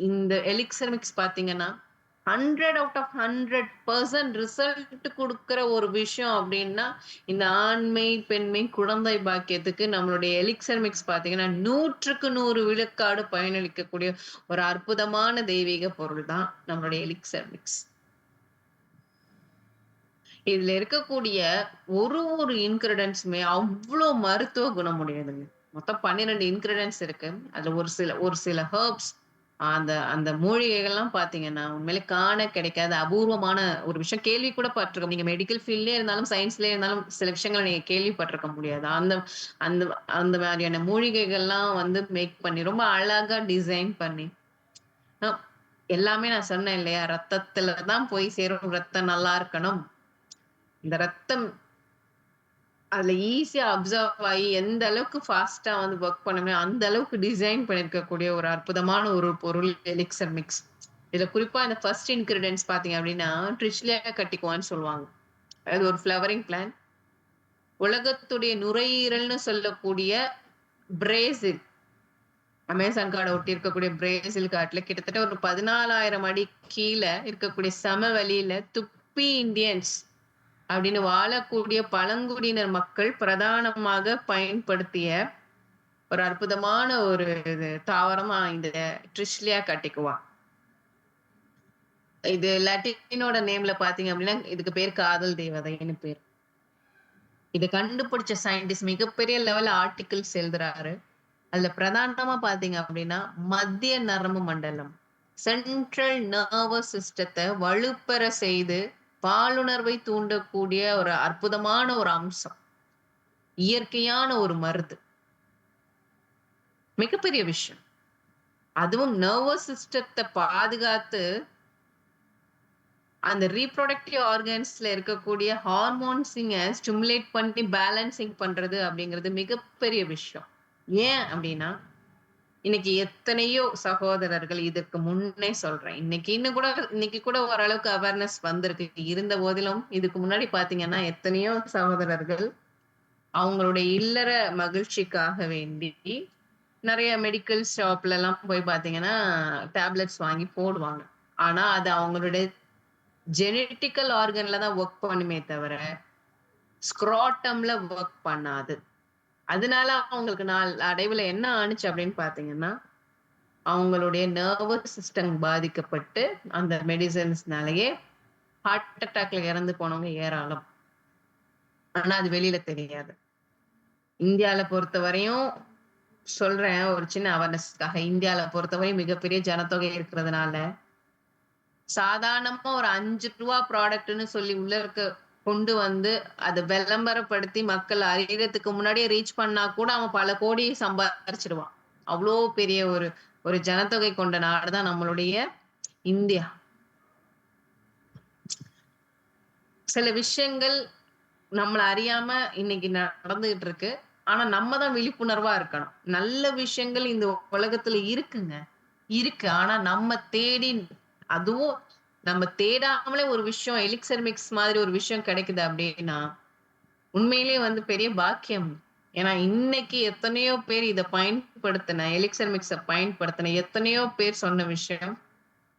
இந்த எலிக்ஸர் மிக்ஸ் பார்த்தீங்கன்னா, 100 அவுட் ஆஃப் 100% ரிசல்ட் குடுக்குற ஒரு விஷயம் அப்டின்னா, இந்த ஆண்மை, பெண்மை, குழந்தை பாக்கியத்துக்கு நம்மளுடைய எலிக்ஸர் மிக்ஸ் பார்த்தீங்கன்னா, 100க்கு 100 விழுக்காடு பயனளிக்கக்கூடிய ஒரு அற்புதமான தெய்வீக பொருள் தான் நம்மளுடைய எலிக்ஸர் மிக்ஸ். இதுல இருக்கக்கூடிய ஒரு இன்கிரிடியன்ட்ஸுமே அவ்ளோ மருத்துவ குணம் உடையதுங்க. மொத்தம் 12 இன்கிரிடியன்ட்ஸ் இருக்கு. அதுல ஒரு சில ஹெர்ப்ஸ் அந்த அந்த மூலிகைகள்லாம் பார்த்தீங்கன்னா, உண்மையிலே காண கிடைக்காத அபூர்வமான ஒரு விஷயம். கேள்வி கூட பட்டுருக்கோம். நீங்க மெடிக்கல் ஃபீல்ட்லயே இருந்தாலும், சயன்ஸ்லயே இருந்தாலும் சில விஷயங்கள நீங்க கேள்விப்பட்டிருக்க முடியாது. அந்த அந்த அந்த மாதிரியான மூலிகைகள்லாம் வந்து மேக் பண்ணி, ரொம்ப அழகா டிசைன் பண்ணி, அ எல்லாமே நான் சொன்னேன் இல்லையா? ரத்தத்துல தான் போய் சேரும். ரத்தம் நல்லா இருக்கணும். இந்த ரத்தம் அதுல ஈஸியா அப்சர்வ் ஆயி எந்த அளவுக்கு ஃபாஸ்ட்டா வந்து வொர்க் பண்ணுமே, அந்த அளவுக்கு டிசைன் பண்ணியிருக்கக்கூடிய ஒரு அற்புதமான ஒரு பொருள் எலிக்ஸர் மிக்ஸ். இதுல குறிப்பா இந்த ஃபர்ஸ்ட் இன்கிரிடியன்ட்ஸ் பார்த்தீங்க அப்டின்னா, ட்ரிச்லியா கட்டிகுவான்னு சொல்லுவாங்க. அது ஒரு ஃப்ளவரிங் பிளான்ட். உலகத்துடைய நுரையீரல்னு சொல்லக்கூடிய பிரேசில், அமேசான் காட ஒட்டி இருக்கக்கூடிய பிரேசில் காட்டுல கிட்டத்தட்ட ஒரு 14,000 அடி கீழ இருக்கக்கூடிய சமவெளியில துப்பி இந்தியன்ஸ் அப்படின்னு வாழக்கூடிய பழங்குடியினர் மக்கள் பிரதானமாக பயன்படுத்திய ஒரு அற்புதமான ஒரு தாவரமா இந்த ட்ரிஷ்லியா கட்டிக்குவா. இது லட்டினோட நேம்ல பாத்தீங்க அப்படின்னா இதுக்கு பேர் காதல் தேவதைன்னு பேர். இத கண்டுபிடிச்ச சயின்டிஸ்ட் மிகப்பெரிய லெவல்ல ஆர்டிகிள்ஸ் எழுதுறாரு. அதுல பிரதானமா பாத்தீங்க அப்படின்னா மத்திய நரம்பு மண்டலம், சென்ட்ரல் நர்வஸ் சிஸ்டத்தை வலுப்பெற செய்து பாலுணர்வை தூண்டக்கூடிய ஒரு அற்புதமான ஒரு அம்சம். இயற்கையான ஒரு மருந்து. மிகப்பெரிய விஷயம். அதுவும் நர்வஸ் சிஸ்டத்த பாதுகாத்து, அந்த ரீப்ரொடக்டிவ் ஆர்கன்ஸ்ல இருக்கக்கூடிய ஹார்மோன்ஸிங்க ஸ்டிமுலேட் பண்ணி பேலன்சிங் பண்றது அப்படிங்கிறது மிகப்பெரிய விஷயம். ஏன் அப்படின்னா, இன்னைக்கு எத்தனையோ சகோதரர்கள் இதற்கு முன்னே சொல்றேன். இன்னைக்கு கூட ஓரளவுக்கு அவேர்னஸ் வந்திருக்கு. இருந்த போதிலும், இதுக்கு முன்னாடி பார்த்தீங்கன்னா, எத்தனையோ சகோதரர்கள் அவங்களுடைய இல்லற மகிழ்ச்சிக்காக வேண்டி நெறைய மெடிக்கல் ஷாப்லலாம் போய் பார்த்தீங்கன்னா, டேப்லெட்ஸ் வாங்கி போடுவாங்க. ஆனா, அது அவங்களுடைய ஜெனடிட்டிக்கல் ஆர்கன்ல தான் வொர்க் பண்ணுமே தவிர, ஸ்க்ராட்டம்ல வொர்க் பண்ணாது. அதனால அவங்களுக்கு நாளடைவுல என்ன ஆனுச்சு அப்படின்னு பார்த்தீங்கன்னா, அவங்களுடைய நர்வஸ் சிஸ்டம் பாதிக்கப்பட்டு, அந்த மெடிசின்ஸ்னாலயே ஹார்ட் அட்டாக்ல இறந்து போனவங்க ஏராளம். ஆனா, அது வெளியில தெரியாது. இந்தியால பொறுத்தவரையும் சொல்றேன் ஒரு சின்ன அவேர்னஸ்க்காக. இந்தியால பொறுத்தவரை மிகப்பெரிய ஜனத்தொகை இருக்கிறதுனால, சாதாரணமா ஒரு ரூ. 5 ப்ராடக்ட்ன்னு சொல்லி உள்ள கொண்டு வந்து அத விளம்பரப்படுத்தி மக்கள் அறியறதுக்கு முன்னாடியே ரீச் பண்ணா கூட அவன் பல கோடி சம்பாரிச்சுடுவான். அவ்ளோ பெரிய ஒரு ஒரு ஜனத்தொகை கொண்ட நாடு தான் நம்மளுடைய இந்தியா. சில விஷயங்கள் நம்மள அறியாம இன்னைக்கு நடந்துகிட்டு இருக்கு. ஆனா நம்ம தான் விழிப்புணர்வா இருக்கணும். நல்ல விஷயங்கள் இந்த உலகத்துல இருக்குங்க. இருக்கு. ஆனா நம்ம தேடி அதுவும் நம்ம தேடாமலே ஒரு விஷயம் எலிக்ஸர் மிக்ஸ் மாதிரி ஒரு விஷயம் கிடைக்குது அப்டின்னா, உண்மையிலேயே வந்து பெரிய பாக்கியம். ஏன்னா இன்னைக்கு எத்தனையோ பேர் இத பயன்படுத்தின எலிக்ஸர் மிக்ஸ பயன்படுத்தின எத்தனையோ பேர் சொன்ன விஷயம்.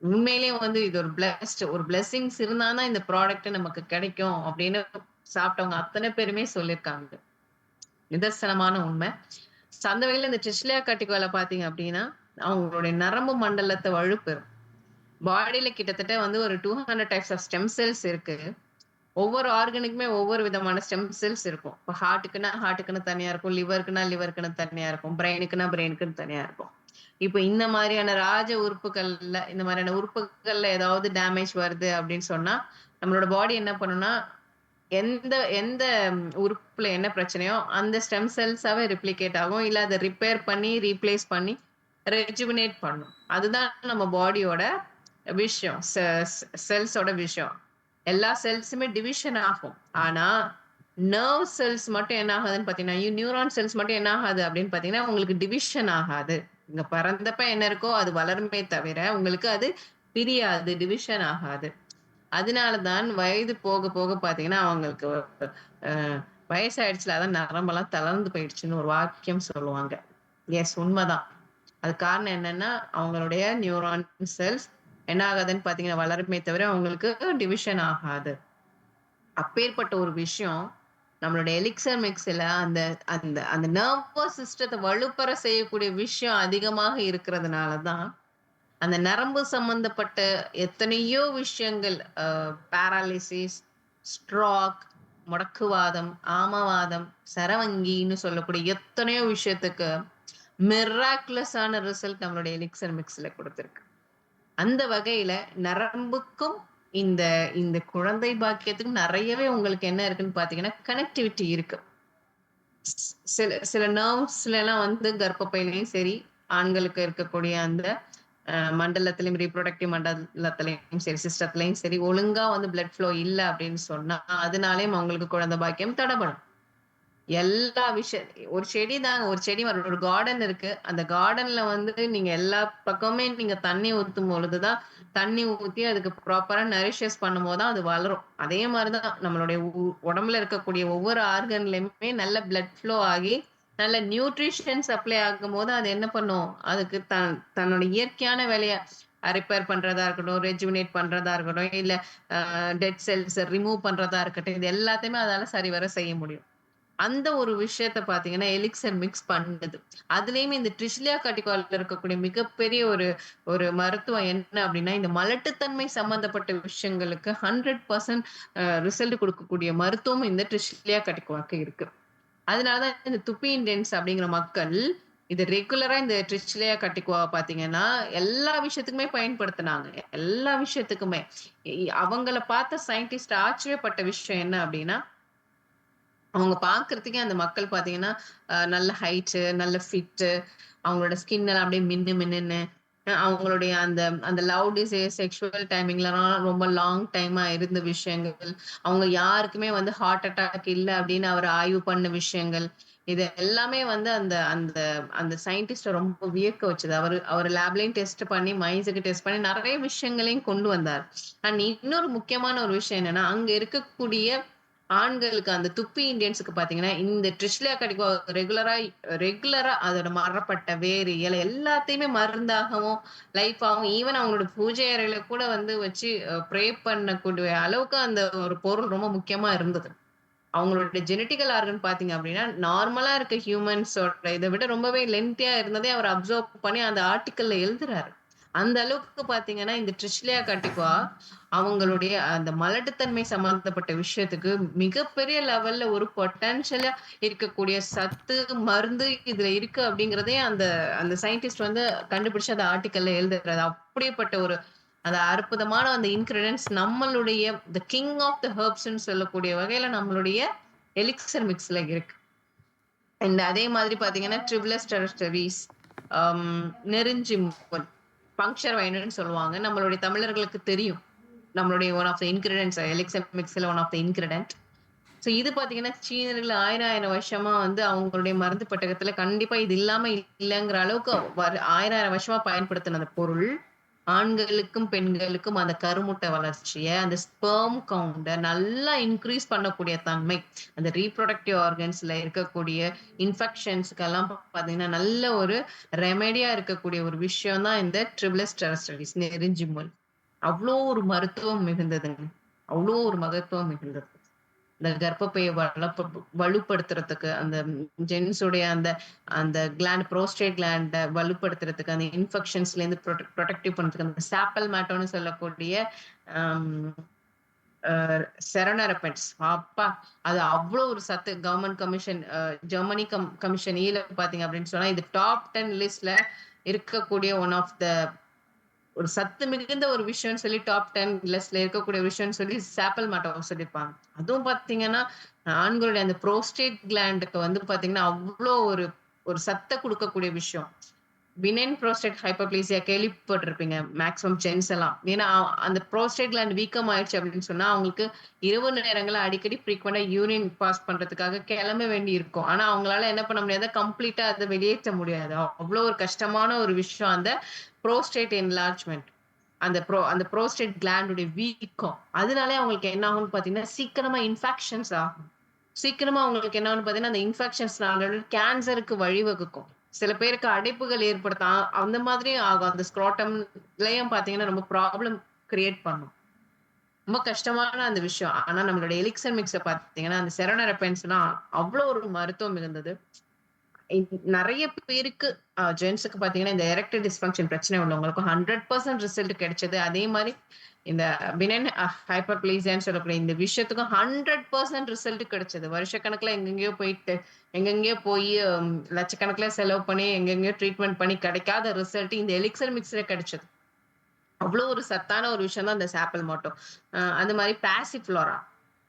உண்மையிலேயே வந்து இது ஒரு ஒரு பிளெஸ்ஸிங்ஸ் இருந்தா தான் இந்த ப்ராடக்ட் நமக்கு கிடைக்கும் அப்படின்னு சாப்பிட்டவங்க அத்தனை பேருமே சொல்லியிருக்காங்க. நிதர்சனமான உண்மை. அந்த வகையில இந்த ட்ரிஷ்லியா கட்டிக்கோல பார்த்தீங்க அப்படின்னா, அவங்களுடைய நரம்பு மண்டலத்த வலுப்பெறும். பாடியில கிட்டத்தட்ட வந்து ஒரு 200 டைப்ஸ் ஆஃப் ஸ்டெம் செல்ஸ் இருக்கு. ஒவ்வொரு ஆர்கனுக்குமே ஒவ்வொரு விதமான ஸ்டெம் செல்ஸ் இருக்கும். இப்ப ஹார்ட்டுக்குன்னு தனியா இருக்கும். லிவருக்குன்னு தனியா இருக்கும். பிரெயினுக்குன்னு தனியா இருக்கும். இப்ப இந்த மாதிரியான இந்த மாதிரியான உறுப்புகள்ல ஏதாவது டேமேஜ் வருது அப்படின்னு சொன்னா, நம்மளோட பாடி என்ன பண்ணும்னா, எந்த எந்த உறுப்புல என்ன பிரச்சனையோ அந்த ஸ்டெம் செல்ஸாவே ரெப்ளிகேட் ஆகும். இல்ல அத ரிப்பேர் பண்ணி, ரீப்ளேஸ் பண்ணி, ரெஜுவினேட் பண்ணும். அதுதான் நம்ம பாடியோட விஷயம். செல்ஸோட விஷயம். எல்லா செல்ஸுமே டிவிஷன் ஆகும். ஆனா, நர்வ் செல்ஸ் மட்டும் என்ன ஆகாதுன்னு பார்த்தீங்கன்னா, நியூரான் செல்ஸ் மட்டும் என்ன ஆகாது அப்படின்னு பார்த்தீங்கன்னா, உங்களுக்கு டிவிஷன் ஆகாது. இங்க பிறந்தப்ப என்ன இருக்கோ அது வளருமே தவிர, உங்களுக்கு அது பிரியாது, டிவிஷன் ஆகாது. அதனால தான் வயது போக போக பார்த்தீங்கன்னா, அவங்களுக்கு அ வயசாயிடுச்சுல, அதான் நரம்பெல்லாம் தளர்ந்து போயிடுச்சுன்னு ஒரு வாக்கியம் சொல்லுவாங்க. எஸ் உண்மதான். அதுக்கு காரணம் என்னன்னா, அவங்களுடைய நியூரான் செல்ஸ் என்ன ஆகாதுன்னு பார்த்தீங்கன்னா, வளருமே தவிர அவங்களுக்கு டிவிஷன் ஆகாது. அப்பேற்பட்ட ஒரு விஷயம், நம்மளுடைய எலிக்ஸர் மிக்ஸ்ல அந்த அந்த அந்த நர்வஸ் சிஸ்டத்த வலுப்பெற செய்யக்கூடிய விஷயம் அதிகமாக இருக்கிறதுனால தான், அந்த நரம்பு சம்பந்தப்பட்ட எத்தனையோ விஷயங்கள் பாராலிசிஸ், ஸ்ட்ரோக், முடக்குவாதம், ஆமவாதம், சரவங்கின்னு சொல்லக்கூடிய எத்தனையோ விஷயத்துக்கு மிராக்குலஸான ரிசல்ட் நம்மளுடைய எலிக்ஸர் மிக்ஸ்ல குடுத்திருக்கு. அந்த வகையில நரம்புக்கும் இந்த இந்த குழந்தை பாக்கியத்துக்கும் நெறையவே உங்களுக்கு என்ன இருக்குன்னு பார்த்தீங்கன்னா, கனெக்டிவிட்டி இருக்கு. சில சில நர்வ்ஸ்லலாம் வந்து கர்ப்பப்பையிலயும் சரி, ஆண்களுக்கு இருக்கக்கூடிய அந்த மண்டலத்திலயும் ரீப்ரொடக்டிவ் மண்டலத்திலயும் சரி, சிஸ்டத்திலயும் சரி, ஒழுங்கா வந்து பிளட் ஃப்ளோ இல்ல அப்படின்னு சொன்னா, அதனாலயும் அவங்களுக்கு குழந்தை பாக்கியம் தடைபடும். எல்லா ஒரு செடி தாங்க. ஒரு செடி ஒரு கார்டன் இருக்கு. அந்த கார்டன்ல வந்து நீங்க எல்லா பக்கமுமே நீங்க தண்ணி ஊத்தும் பொழுது தான், தண்ணி ஊத்தி அதுக்கு ப்ராப்பரா நரிஷஸ் பண்ணும்போது தான் அது வளரும். அதே மாரி தான் நம்மளுடைய உடம்புல இருக்கக்கூடிய ஒவ்வொரு ஆர்கன்லயுமே நல்ல பிளட் ஃப்ளோ ஆகி, நல்ல நியூட்ரிஷன் சப்ளை ஆகும்போது அது என்ன பண்ணும்? அதுக்கு தன்னோட இயற்கையான வேலைய ரிப்பேர் பண்றதா இருக்கட்டும், ரெஜுவினேட் பண்றதா இருக்கட்டும், இல்ல டெட் செல்ஸ ரிமூவ் பண்றதா இருக்கட்டும், இது எல்லாத்தையுமே அதால சரிவர செய்ய முடியும். அந்த ஒரு விஷயத்த பார்த்தீங்கன்னா, எலிக்ஸர் மிக்ஸ் பண்ணுது. அதுலயுமே இந்த ட்ரிஷ்லியா கர்டிகால்ல இருக்கக்கூடிய மிகப்பெரிய ஒரு ஒரு மருத்துவம் என்ன அப்டின்னா, இந்த மலட்டுத்தன்மை சம்மந்தப்பட்ட விஷயங்களுக்கு 100% ரிசல்ட் குடுக்கக்கூடிய மருத்துவம் இந்த ட்ரிஷ்லியா கர்டிகாக்கு இருக்கு. அதனால தான் இந்த துப்பி இண்டியன்ஸ் அப்டிங்கிற மக்கள், இது ரெகுலரா இந்த ட்ரிஷ்லியா கர்டிகாவ பார்த்தீங்கன்னா, எல்லா விஷயத்துக்குமே பயன்படுத்துனாங்க. எல்லா விஷயத்துக்குமே. அவங்கள பார்த்த சயின்டிஸ்ட் ஆச்சரியப்பட்ட விஷயம் என்ன அப்டின்னா, அவங்க பார்க்கறதுக்கே அந்த மக்கள் பார்த்தீங்கன்னா, நல்ல ஹைட்டு, நல்ல ஃபிட்டு, அவங்களோட ஸ்கின் எல்லாம் அப்படியே மின்னு மின்னுன்னு, அவங்களுடைய அந்த அந்த லவ் டிசைர், செக்சுவல் டைமிங்லலாம் ரொம்ப லாங் டைமா இருந்த விஷயங்கள், அவங்க யாருக்குமே வந்து ஹார்ட் அட்டாக் இல்ல அப்படின்னு அவர் ஆய்வு பண்ண விஷயங்கள், இது எல்லாமே வந்து அந்த அந்த அந்த சயின்டிஸ்ட்ட ரொம்ப வியக்க வச்சது. அவரு அவரு லேப்லயும் டெஸ்ட் பண்ணி, மைன்ஸுக்கு டெஸ்ட் பண்ணி நெறைய விஷயங்களையும் கொண்டு வந்தார். அண்ட் இன்னொரு முக்கியமான ஒரு விஷயம் என்னன்னா, அங்க இருக்கக்கூடிய ஆண்களுக்கு அந்த துப்பி இந்தியன்ஸுக்கு பார்த்தீங்கன்னா, இந்த ட்ரிஷ்லியா கடிக்கோ ரெகுலரா ரெகுலரா அதோட மரப்பட்ட வேறு, இலை எல்லாத்தையுமே மருந்தாகவும், லைஃபாவும் ஈவன் அவங்களோட பூஜை அறையில கூட வந்து வச்சு ப்ரே பண்ணக்கூடிய அளவுக்கு அந்த ஒரு பொருள் ரொம்ப முக்கியமா இருந்தது. அவங்களுடைய ஜெனடிக்கல் ஆர்கன் பார்த்தீங்க அப்படின்னா, நார்மலா இருக்க ஹியூமன்ஸோட இத விட ரொம்பவே லென்த்தியா இருந்ததை அவர் அப்சர்வ் பண்ணி அந்த ஆர்டிக்கல்ல எழுதுறாரு. அந்த அளவுக்கு பார்த்தீங்கன்னா, இந்த ட்ரிஷ்லியா கர்டிகா அவங்களுடைய அந்த மலட்டுத்தன்மை சம்மந்தப்பட்ட விஷயத்துக்கு மிகப்பெரிய லெவல்ல ஒரு பொட்டன்ஷியலா இருக்கக்கூடிய சத்து, மருந்து இதுல இருக்கு அப்படிங்கிறதே அந்த அந்த சயின்டிஸ்ட் வந்து கண்டுபிடிச்சு அந்த ஆர்டிக்கல்ல எழுதுறாரு. அப்படிப்பட்ட ஒரு அந்த அற்புதமான அந்த இன்கிரிடியன்ட்ஸ் நம்மளுடைய த கிங் ஆஃப் த ஹெர்ப்ஸ்ன்னு சொல்லக்கூடிய வகையில நம்மளுடைய எலிக்ஸர் மிக்ஸ்ல இருக்கு. அண்ட் அதே மாதிரி பார்த்தீங்கன்னா, ட்ரிபிளஸ் டெரஸ்டரிஸ், அம் நெருஞ்சி முப்பல், பங்க்சர் வைனுன்னு சொல்லுவாங்க. நம்மளுடைய தமிழர்களுக்கு தெரியும். நம்மளுடைய one of the ingredients elixir மிக்ஸ்ல one of the ingredient. So இது பார்த்தீங்கன்னா, சீனர்கள் 1000 வருஷமா வந்து அவங்களுடைய மருந்து பெட்டகத்துல கண்டிப்பா இது இல்லாம இல்லங்கிற அளவுக்கு 1000 வருஷமா பயன்படுத்தின அந்த பொருள், ஆண்களுக்கும், பெண்களுக்கும் அந்த கருமுட்டை வளர்ச்சிய, அந்த ஸ்பெர்ம் கவுண்ட்ட நல்லா இன்கிரீஸ் பண்ணக்கூடிய தன்மை, அந்த ரீப்ரொடக்டிவ் ஆர்கன்ஸ்ல இருக்கக்கூடிய இன்ஃபெக்ஷன்ஸ்க்கெல்லாம் பார்த்தீங்கன்னா, நல்ல ஒரு ரெமெடியா இருக்கக்கூடிய ஒரு விஷயம் தான் இந்த ட்ரிபிளஸ் டெரஸ்டரிஸ் நெருஞ்சிமுல். அவ்ளோ ஒரு மருத்துவம் மிகுந்ததுங்க. அவ்ளோ ஒரு மகத்துவம் மிகுந்தது. இந்த கர்ப்பப்பைய வலுப்படுத்துறதுக்கு, அந்த ஜென்ஸுடைய அந்த அந்த புரோஸ்டேட் கிளாண்ட வலுப்படுத்துறதுக்கு, அந்த இன்ஃபெக்ஷன்ஸ்லேருந்து புரொடெக்டிவ் பண்றதுக்கு, அந்த சாப்பல் மேட்டோன்னு சொல்லக்கூடிய அம் அ செரனரபெட்ஸ் அப்பா! அது அவ்ளோ ஒரு சத்து. கவர்ன்மெண்ட் கமிஷன் ஜெர்மனி கமிஷன் ஈல பார்த்தீங்க அப்படின்னு சொன்னா, இது டாப் 10 லிஸ்ட்ல இருக்கக்கூடிய ஒன் ஆஃப் த ஒரு சத்து மிகுந்த ஒரு விஷயம்னு சொல்லி டாப் 10 லிஸ்ட்ல இருக்கக்கூடிய விஷயம்னு சொல்லி சாப்பிள் மாட்டோம் சொல்லியிருப்பாங்க. அதுவும் பார்த்தீங்கன்னா, ஆண்களுடைய அந்த புரோஸ்டேட் கிளாண்டுக்கு வந்து பார்த்தீங்கன்னா, அவ்ளோ ஒரு ஒரு சத்த குடுக்கக்கூடிய விஷயம். பினைன் புரோஸ்டேட் ஹைப்பர்ப்ளேசியா கேள்விப்பட்டிருப்பீங்க. மேக்ஸிமம் ஜென்ட்ஸ் எல்லாம். ஏன்னா, அந்த புரோஸ்டேட் கிளாண்ட் வீக்கம் ஆயிடுச்சு அப்படின்னு சொன்னா, அவங்களுக்கு இரவு நேரங்கள்ல அடிக்கடி ஃப்ரீக்வென்ட்டா யூரின் பாஸ் பண்றதுக்காக கிளம்ப வேண்டி இருக்கும். ஆனா, அவங்களால என்ன பண்ண முடியாது, கம்ப்ளீட்டா அத வெளியேற்ற முடியாது. அவ்ளோ ஒரு கஷ்டமான ஒரு விஷயம் அந்த புரோஸ்டேட் என்லார்ஜ்மென்ட். அந்த புரோஸ்டேட் கிளாண்ட் உடைய வீக்கம். அதனாலே அவங்களுக்கு என்ன ஆகும்னு பார்த்தீங்கன்னா, சீக்கிரமா இன்ஃபெக்ஷன்ஸ் ஆகும். சீக்கிரமா அவங்களுக்கு என்ன ஆகும்னு பார்த்தீங்கன்னா, அந்த இன்ஃபெக்ஷன்ஸ்னால கேன்சருக்கு வழிவகுக்கும். சில பேருக்கு அடைப்புகள் ஏற்படுத்தும். அந்த மாதிரி ஆகும். அந்த ஸ்க்ரோட்டம்லயும் பார்த்தீங்கன்னா, ரொம்ப ப்ராப்ளம் கிரியேட் பண்ணும். ரொம்ப கஷ்டமான அந்த விஷயம். ஆனா நம்மளுடைய எலிக்சர் மிக்ஸ பார்த்தீங்கன்னா, அந்த செரோனோரெப்பன்ஸ்லாம் அவ்ளோ ஒரு மருத்துவம் மிகுந்தது. நெறைய பேருக்கு ஜென்ட்ஸ்க்கு பார்த்தீங்கன்னா, இந்த எரெக்டல் டிஸ்ஃபங்ஷன் பிரச்சனை உள்ளவங்களுக்கு 100% ரிசல்ட் கிடைச்சது. அதே மாரி இந்த பினென் ஹைப்பர்ப்ளேசியான்னு சொல்லக்கூடிய இந்த விஷயத்துக்கும் 100% ரிசல்ட் கிடைச்சது. வருஷக்கணக்குல எங்கெங்கேயோ போயி லட்சக்கணக்குல செலவு பண்ணி, எங்கெங்கேயோ ட்ரீட்மெண்ட் பண்ணி கிடைக்காத ரிசல்ட் இந்த எலிக்சர் மிக்ஸ்ல கிடைச்சது. அவ்ளோ ஒரு சத்தான ஒரு விஷயம் தான் இந்த சாப்பிள் மாட்டோ. அது மாரி பாசிஃப்ளோரா.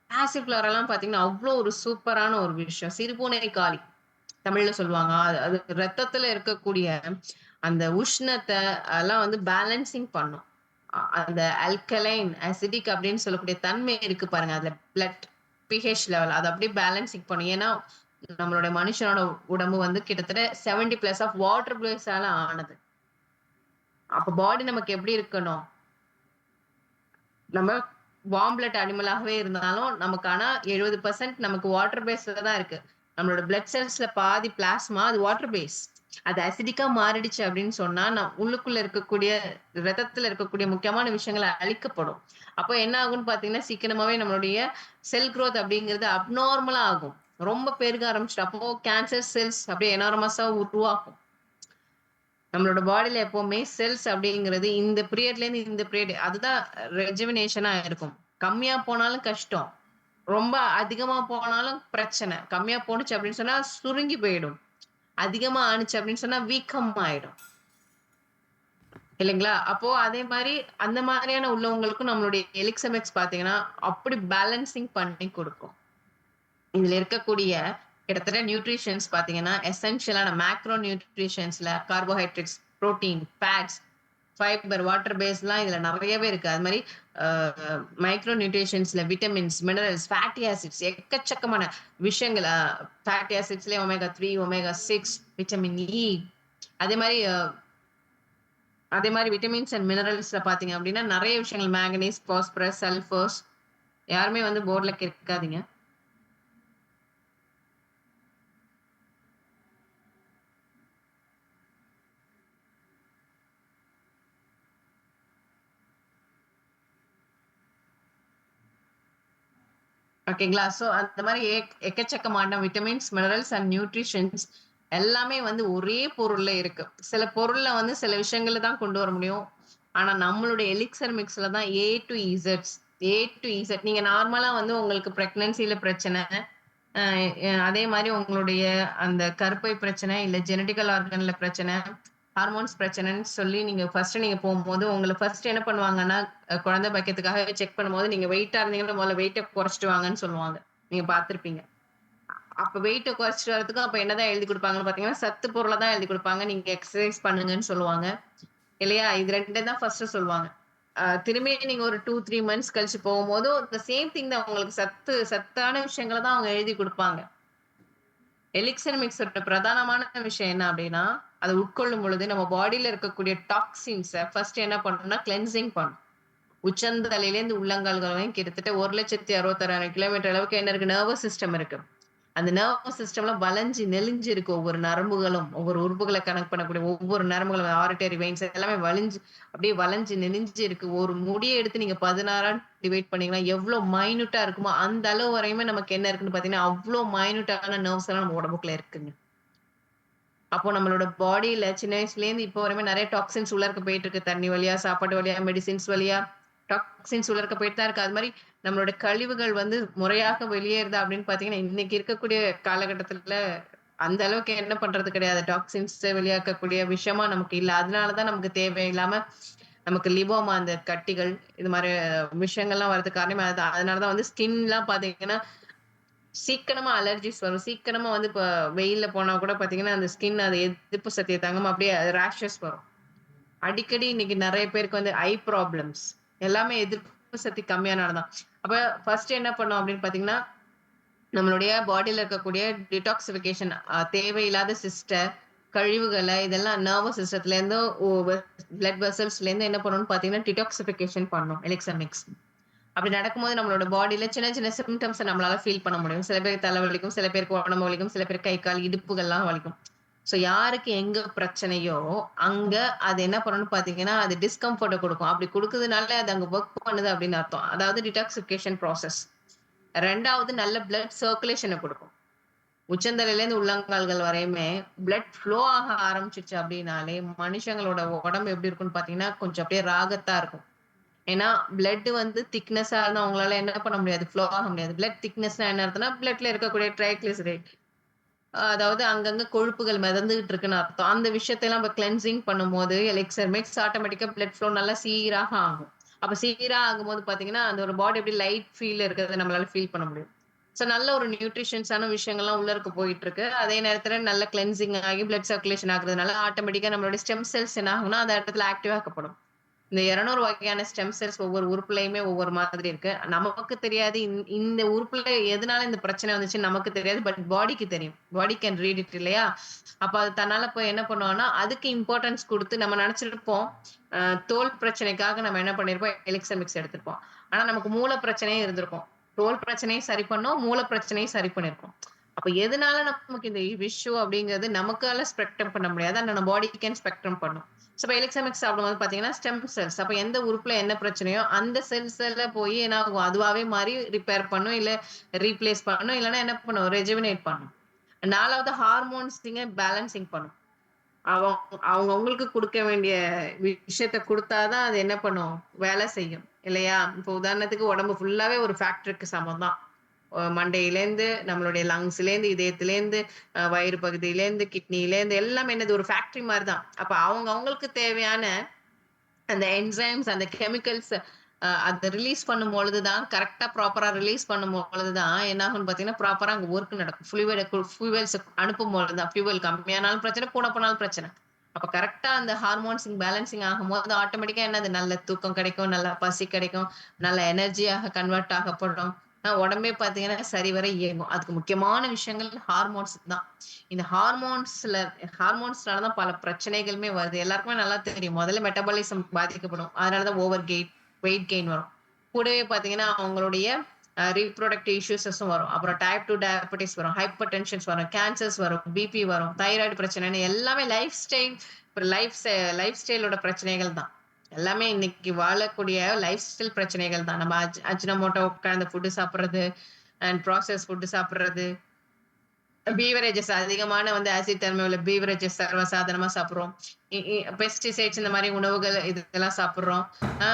பாசிஃப்ளோராலாம் பார்த்தீங்கன்னா, அவ்ளோ ஒரு சூப்பரான ஒரு விஷயம். சிறுபூனை காளி. தமிழ்ல சொல்லுவாங்க. அது அது ரத்தத்துல இருக்கக்கூடிய அந்த உஷ்ணத்த அதெல்லாம் வந்து பேலன்சிங் பண்ணும். அந்த அல்கலைன், அசிடிக் அப்படின்னு சொல்லக்கூடிய தன்மை இருக்கு பாருங்க. அதுல பிளட் பிஹெச் லெவல் அத அப்படியே பேலன்சிங் பண்ணும். ஏன்னா, நம்மளுடைய மனுஷனோட உடம்பு வந்து கிட்டத்தட்ட 70 பிளஸ் ஆஃப் வாட்டர் பேஸால ஆனது. அப்ப பாடி நமக்கு எப்படி இருக்கணும்? நம்ம வார்ம் பிளட் அனிமலாகவே இருந்தாலும், நமக்கு ஆனா 70% நமக்கு வாட்டர் பேஸ்ல தான் இருக்கு. நம்மளோட பிளட் செல்ஸ்ல பாதி பிளாஸ்மா அது வாட்டர் பேஸ். அது அசிடிக்கா மாறிடுச்சு அப்படின்னு சொன்னா, உள்ளுக்குள்ள இருக்கக்கூடிய ரத்தத்துல இருக்கக்கூடிய முக்கியமான விஷயங்கள் அழிக்கப்படும். அப்போ என்ன ஆகும்னு பார்த்தீங்கன்னா, சீக்கிரமாவே நம்மளுடைய செல் குரோத் அப்படிங்கிறது அப்நார்மலா ஆகும். ரொம்ப பெருக ஆரம்பிச்சுரும். அப்போ கேன்சர் செல்ஸ் அப்படியே எனார்மஸா உருவாகும். நம்மளோட பாடியில எப்பவுமே செல்ஸ் அப்படிங்கிறது இந்த பீரியட்ல இருந்து இந்த பீரியட் அதுதான் ரெஜுவினேஷனா இருக்கும். கம்மியா போனாலும் கஷ்டம். ரொம்ப அதிகமா போனாலும் பிரச்சனை. கம்மியா போணுச்சு அப்படின்னு சொன்னா சுருங்கி போயிடும். அதிகமா ஆணுச்சு அப்படின்னு சொன்னா வீக்கம் ஆயிடும். இல்லைங்களா? அப்போ அதே மாரி அந்த மாதிரியான உள்ளவங்களுக்கும் நம்மளுடைய எலிக்ஸமெக்ஸ் பார்த்தீங்கன்னா, அப்படி பேலன்சிங் பண்ணி குடுக்கும். இதுல இருக்கக்கூடிய கிட்டத்தட்ட நியூட்ரிஷன்ஸ் பார்த்தீங்கன்னா, எசென்ஷியலான மேக்ரோ நியூட்ரிஷன்ஸ்ல carbohydrates, protein, fats, fibre, water பேஸ்லாம் இதுல நெறையவே இருக்கு. அது மாரி அ மைக்ரோ நியூட்ரிஷன்ஸ்ல விட்டமின்ஸ், மினரல்ஸ், ஃபேட்டி ஆசிட்ஸ் எக்கச்சக்கமான விஷயங்கள் ஃபேட்டி ஆசிட்ஸ்லயே ஒமேகா 3, ஒமேகா 6, விட்டமின் இ அதே மாரி அதே மாரி விட்டமின்ஸ் அண்ட் மினரல்ஸ்ல பார்த்தீங்க அப்டின்னா, நெறைய விஷயங்கள் மேங்கனீஸ், பாஸ்பரஸ், சல்ஃபர்ஸ் யாருமே வந்து போர்ட்ல கிறுக்காதீங்க. ஓகேங்களா? சோ அந்த மாரி எக்கச்சக்கமான விட்டமின்ஸ், மினரல்ஸ் அண்ட் நியூட்ரிஷன்ஸ் எல்லாமே வந்து ஒரே பொருள்ல இருக்கு. சில பொருள்ல வந்து சில விஷயங்கள தான் கொண்டு வர முடியும். ஆனா நம்மளுடைய எலிக்ஸர் மிக்ஸ்ல தான் ஏ டூ இசட்ஸ். A to Z. நீங்க நார்மலா வந்து உங்களுக்கு பிரெக்னன்சில பிரச்சனை, அ அதே மாரி உங்களுடைய அந்த கருப்பை பிரச்சனை, இல்ல ஜெனடிக்கல் ஆர்கன்ல பிரச்சனை, ஹார்மோன்ஸ் பிரச்சனைன்னு சொல்லி நீங்க போம்போது, உங்கள ஃபர்ஸ்ட் என்ன பண்ணுவாங்கன்னா, குழந்தை பாக்கியத்துக்காக செக் பண்ணும்போது, நீங்க வெயிட்டா இருந்தீங்கன்னா, முதல்ல வெயிட்ட குறைச்சுட்டு வாங்கன்னு சொல்லுவாங்க. நீங்க பார்த்திருப்பீங்க. அப்ப வெயிட்ட குறைச்சுட்டு வரதுக்கு அப்ப என்னதான் எழுதி குடுப்பாங்கன்னு பார்த்தீங்கன்னா, சத்து பொருள தான் எழுதி குடுப்பாங்க. நீங்க எக்சர்சைஸ் பண்ணுங்கன்னு சொல்லுவாங்க. இல்லையா? இது 2 தான் ஃபர்ஸ்ட்டு சொல்லுவாங்க. திரும்பி நீங்க ஒரு 2, 3 மந்த்ஸ் கழிச்சு போகும்போது, the சேம் திங் தான் உங்களுக்கு சத்தான விஷயங்கள தான் அவங்க எழுதி குடுப்பாங்க. எலிக்ஸர் மிக்ஸரோட பிரதானமான விஷயம் என்ன அப்டின்னா, அத உட்கொள்ளும் பொழுது நம்ம பாடில இருக்கக்கூடிய டாக்ஸின்ஸ ஃபர்ஸ்ட் என்ன பண்ணும்னா, கிளென்சிங் பண்ணும். உச்சந்தலையிலேருந்து உள்ளங்கால்கள் வரையும் கிட்டத்தட்ட 1,66,600 கிலோமீட்டர் அளவுக்கு என்ன இருக்கு? நர்வஸ் சிஸ்டம் இருக்கு. அந்த நர்வஸ் சிஸ்டம்ல வளைஞ்சு, நெளிஞ்சு இருக்கு ஒவ்வொரு நரம்புகளும். ஒவ்வொரு உறுப்புகள கனெக்ட் பண்ணக்கூடிய ஒவ்வொரு நரம்புகளும் ஆரிட்டரி வெயின்ஸ் எல்லாமே அப்படியே வளைஞ்சு நெளிஞ்சு இருக்கு. ஒரு முடிய எடுத்து நீங்க 16ஆ டிவைட் பண்ணீங்கன்னா, எவ்ளோ மைன்யூட்டா இருக்குமோ, அந்த அளவு வரையுமே நமக்கு என்ன இருக்குன்னு பார்த்தீங்கன்னா, அவ்ளோ மைன்யூட்டான நர்வ்ஸ் எல்லாம் நம்ம உடம்புக்குள்ள இருக்குங்க. அப்போ நம்மளோட பாடியில சின்ன வயசுலேருந்து இப்போ வரையுமே நெறைய டாக்ஸின்ஸ் உள்ளார்க்க போயிட்டு இருக்கு. தண்ணி வழியா, சாப்பாட்டு வழியா, மெடிசின்ஸ் வழியா, டாக்ஸின்ஸ் உள்ளார்க்க போயிட்டு தான் இருக்கு. அது மாரி நம்மளோட கழிவுகள் வந்து முறையாக வெளியேறுதா அப்படின்னு பார்த்தீங்கன்னா, இன்னைக்கு இருக்கக்கூடிய காலகட்டத்துல அந்த அளவுக்கு என்ன பண்றது கிடையாது. டாக்ஸின்ஸ் வெளியாக்கக்கூடிய விஷயமா நமக்கு இல்ல. அதனால தான் நமக்கு தேவையில்லாம நமக்கு லிபோமா அந்த கட்டிகள், இது மாரி விஷயங்கள்லாம் வரதுக்கு காரணமே அதுதான். அதனால தான் வந்து ஸ்கின்லாம் பார்த்தீங்கன்னா, சீக்கிரமா அலர்ஜிஸ் வரும். சீக்கிரமா வந்து இப்ப வெயில்ல போனா கூட பார்த்தீங்கன்னா, அந்த ஸ்கின் அது எதிர்ப்பு சக்திய தாங்காம அப்படியே ரேஷஸ் வரும். அடிக்கடி இன்னைக்கு நெறைய பேருக்கு வந்து ஐ ப்ராப்ளம்ஸ் எல்லாமே எதிர்ப்பு சக்தி கம்மியானால தான். அப்ப ஃபர்ஸ்ட் என்ன பண்ணோம் அப்படின்னு பார்த்தீங்கன்னா, நம்மளுடைய பாடியில இருக்கக்கூடிய டிடாக்சிஃபிகேஷன் தேவையில்லாத கழிவுகள இதெல்லாம் நர்வஸ் சிஸ்டத்துல இருந்து பிளட் வெசல்ஸ்ல இருந்து என்ன பண்ணணும்னு பார்த்தீங்கன்னா, டிடாக்சிஃபிகேஷன் பண்ணணும். எலிக்ஸா மிக்ஸ். அப்படி நடக்கும்போது நம்மளோட பாடியில சின்ன சின்ன சிம்ப்டம்ஸ நம்மளால ஃபீல் பண்ண முடியும். சில பேருக்கு தலை வலிக்கும், சில பேருக்கு உடம்பு வலிக்கும், சில பேருக்கு கை, கால், இடுப்புகள்லாம் வலிக்கும். சோ யாருக்கு எங்க பிரச்சனையோ, அங்க அது என்ன பண்ணணும்னு பார்த்தீங்கன்னா, அது டிஸ்கம்ஃபர்ட்ட குடுக்கும். அப்படி குடுக்குதுனால அது அங்க வொர்க் பண்ணுது அப்படின்னு அர்த்தம். அதாவது டிடாக்சிஃபிகேஷன் ப்ராசஸ். 2வது நல்ல பிளட் சர்க்குலேஷன குடுக்கும். உச்சந்தலையிலேருந்து உள்ளங்கால்கள் வரையுமே பிளட் ஃப்ளோ ஆக ஆரம்பிச்சுருச்சு அப்படின்னாலே, மனுஷங்களோட உடம்பு எப்படி இருக்கும்னு பார்த்தீங்கன்னா, கொஞ்சம் அப்படியே ராகத்தா இருக்கும். ஏன்னா, பிளட் வந்து திக்னெஸ்ஸா இருந்தா அவங்களால என்ன பண்ண முடியாது? ஃப்ளோ ஆக முடியாது. பிளட் திக்னெஸ்னா என்ன அர்த்தம்னா, பிளட்ல இருக்கக்கூடிய ட்ரைகிளிசரைட் அதாவது அங்கங்க கொழுப்புகள் மிதந்துகிட்டு இருக்குன்னு அர்த்தம். அந்த விஷயத்தையெல்லாம் நம்ம கிளென்சிங் பண்ணும்போது, எலிக்ஸர் மிக்ஸ் ஆட்டோமேட்டிக்கா பிளட் ஃப்ளோ நல்லா சீராக ஆகும். அப்ப சீரா ஆகும்போது பார்த்தீங்கன்னா, அந்த ஒரு பாடி அப்படியே லைட் ஃபீல்ல இருக்கிறத நம்மளால ஃபீல் பண்ண முடியும். சோ நல்ல ஒரு நியூட்ரிஷன்ஸான விஷயங்கள்லாம் உள்ள இருக்க போயிட்டு இருக்கு. அதே நேரத்துல நல்ல கிளென்சிங் ஆகி பிளட் சர்க்குலேஷன் ஆகுறதுனால ஆட்டோமேட்டிக்கா நம்மளுடைய ஸ்டெம் செல்ஸ் என்ன ஆகும்னா, அந்த இடத்துல ஆக்டிவ் ஆக்கப்படும். இந்த 200 வகையான ஸ்டெம் செல்ஸ் ஒவ்வொரு உறுப்புலயுமே ஒவ்வொரு மாதிரி இருக்கு. நமக்கு தெரியாது இந்த உறுப்புல எதனால இந்த பிரச்சனை வந்துச்சுன்னு நமக்கு தெரியாது. பட் பாடிக்கு தெரியும். பாடி கேன் ரீட் இட் இல்லையா? அப்ப அது தன்னால போய் என்ன பண்ணும்னா, அதுக்கு இம்பார்ட்டன்ஸ் குடுத்து நம்ம நெனச்சிருப்போம், அ தோல் பிரச்சனைக்காக நம்ம என்ன பண்ணியிருப்போம், எலிக்ஸர் மிக்ஸ் எடுத்திருப்போம். ஆனா நமக்கு மூல பிரச்சனையும் இருந்திருக்கும். தோல் பிரச்சனையும் சரி பண்ணோம், மூல பிரச்சனையும் சரி பண்ணியிருப்போம். அப்ப எதனால நமக்கு இந்த இஷ்யூ அப்படிங்கிறது நமக்கால ஸ்பெக்ட்ரம் பண்ண முடியாது. ஆனா நம்ம பாடி கேன் ஸ்பெக்ட்ரம் பண்ணும். சோ இப்ப எலிக்ஸாமிக்ஸ் சாப்பிடும்போது பாத்தீங்கன்னா, ஸ்டெம் செல்ஸ். அப்ப எந்த உறுப்புல என்ன பிரச்சனையோ, அந்த செல்ஸ்ல போய் என்ன ஆகும்? அதுவாவே மாறி ரிப்பேர் பண்ணும், இல்ல ரீப்ளேஸ் பண்ணும், இல்லன்னா என்ன பண்ணும்? ரெஜுவினேட் பண்ணும். 4வது ஹார்மோன்ஸிங்க பேலன்சிங் பண்ணும். அவங்க அவங்களுக்கு குடுக்க வேண்டிய விஷயத்த குடுத்தா தான் அது என்ன பண்ணும்? வேலை செய்யும். இல்லையா? இப்போ உதாரணத்துக்கு உடம்பு ஃபுல்லாவே ஒரு ஃபேக்டரிக்கு சமம் தான். மண்டையிலேருந்து, நம்மளுடைய லங்ஸ்லேருந்து, இதயத்திலேருந்து, வயிறு பகுதியிலேருந்து, கிட்னிலேருந்து எல்லாமே என்னது ஒரு ஃபேக்டரி மாரி தான். அப்ப அவங்க அவங்களுக்கு தேவையான அந்த என்சைம்ஸ், அந்த கெமிக்கல்ஸ் அத ரிலீஸ் பண்ணும்பொழுது தான் கரெக்ட்டா ப்ராப்பரா ரிலீஸ் பண்ணும்பொழுது தான் என்ன ஆகும்னு பார்த்தீங்கன்னா, ப்ராப்பரா அங்க வொர்க் நடக்கும். ஃப்ளூயில்ஸ் அனுப்பும்பொழுது தான் ஃபியூவல் கம்மியானாலும் பிரச்சனை, கூட போனாலும் பிரச்சனை. அப்ப கரெக்ட்டா அந்த ஹார்மோன்ஸிங் பேலன்சிங் ஆகும்போது ஆட்டோமேட்டிக்கா என்னது நல்ல தூக்கம் கிடைக்கும், நல்ல பசி கிடைக்கும், நல்ல எனர்ஜியாக கன்வெர்ட் ஆகப்படும். உடம்பே பார்த்தீங்கன்னா சரிவர இயங்கும். அதுக்கு முக்கியமான விஷயங்கள் ஹார்மோன்ஸ் தான். இந்த ஹார்மோன்ஸ்னால தான் பல பிரச்சனைகளுமே வருது. எல்லாருக்குமே நல்லா தெரியும். முதல்ல மெட்டபாலிசம் பாதிக்கப்படும். அதனால தான் வெயிட் கெயின் வரும். கூடவே பார்த்தீங்கன்னா, அவங்களுடைய ரீப்ரொடக்டிவ் இஷ்யூஸஸும் வரும். அப்புறம் டைப் 2 டயபெட்டிஸ் வரும். ஹைப்பர் டென்ஷன்ஸ் வரும். கேன்சர்ஸ் வரும். பிபி வரும். தைராய்டு பிரச்சனைன்னு எல்லாமே லைஃப் ஸ்டைலோட பிரச்சனைகள் தான். எல்லாமே இன்னைக்கு வாழக்கூடிய லைஃப் ஸ்டைல் பிரச்சனைகள் தான். நம்ம அஜினோமோட்டோ கலந்த ஃபுட் சாப்பிடுறது, அண்ட் ப்ராசஸ்ட் ஃபுட் சாப்பிடுறது, பீவரேஜஸ் அதிகமான வந்து ஆசிட் தன்மை உள்ள பீவரேஜஸ் சர்வசாதாரணமா சாப்பிடுறோம். இ இ பெஸ்டிசைட்ஸ் இந்த மாரி உணவுகள் இதெல்லாம் சாப்பிடுறோம். அ